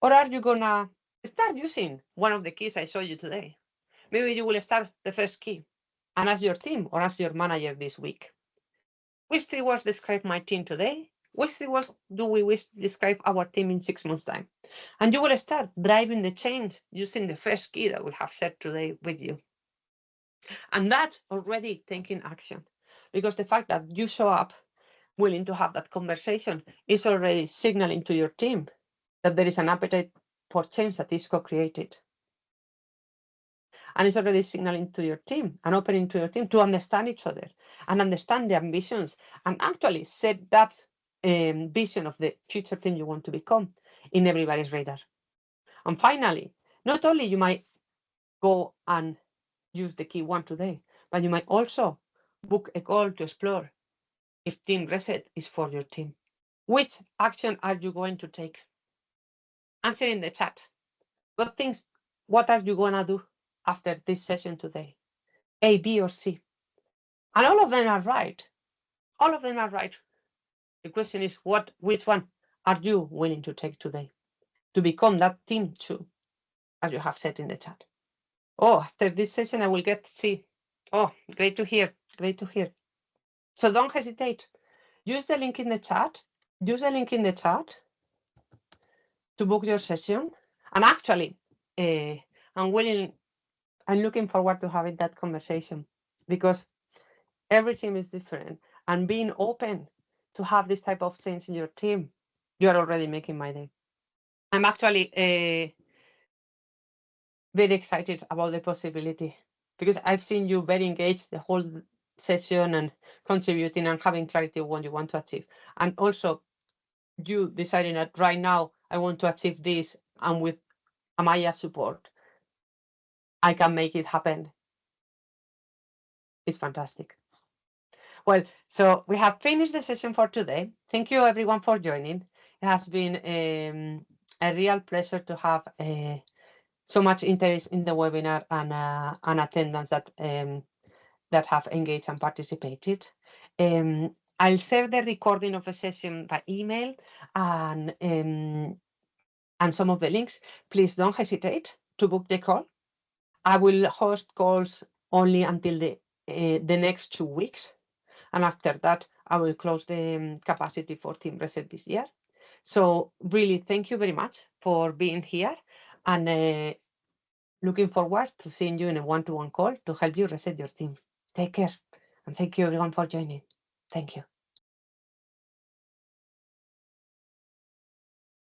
Speaker 1: Or are you gonna start using one of the keys I showed you today? Maybe you will start the first key and ask your team or ask your manager this week, which 3 words describe my team today? Which 3 words do we wish describe our team in 6 months' time? And you will start driving the change using the first key that we have set today with you. And that's already taking action, because the fact that you show up willing to have that conversation is already signaling to your team that there is an appetite for change that is co-created. And it's already signaling to your team and opening to your team to understand each other and understand the ambitions and actually set that vision of the future team you want to become in everybody's radar. And finally, not only you might go and use the key 1 today, but you might also book a call to explore if Team Reset is for your team. Which action are you going to take? Answer in the chat. What are you going to do after this session today? A, B, or C? And all of them are right. All of them are right. The question is, which one are you willing to take today to become that team 2, as you have said in the chat? Oh, after this session, I will get C. Oh, great to hear. Great to hear. So don't hesitate. Use the link in the chat. Use the link in the chat to book your session. And actually, I'm looking forward to having that conversation, because every team is different. And being open to have this type of change in your team, you are already making my day. I'm actually very excited about the possibility, because I've seen you very engaged the whole session and contributing and having clarity of what you want to achieve. And also you deciding that right now I want to achieve this, and with Amaya support, I can make it happen. It's fantastic. Well, so we have finished the session for today. Thank you everyone for joining. It has been a real pleasure to have so much interest in the webinar and attendance that have engaged and participated. I'll share the recording of the session by email and some of the links. Please don't hesitate to book the call. I will host calls only until the next 2 weeks. And after that, I will close the capacity for Team Reset this year. So really, thank you very much for being here, and looking forward to seeing you in a one-to-one call to help you reset your team. Take care, and thank you everyone for joining. Thank you.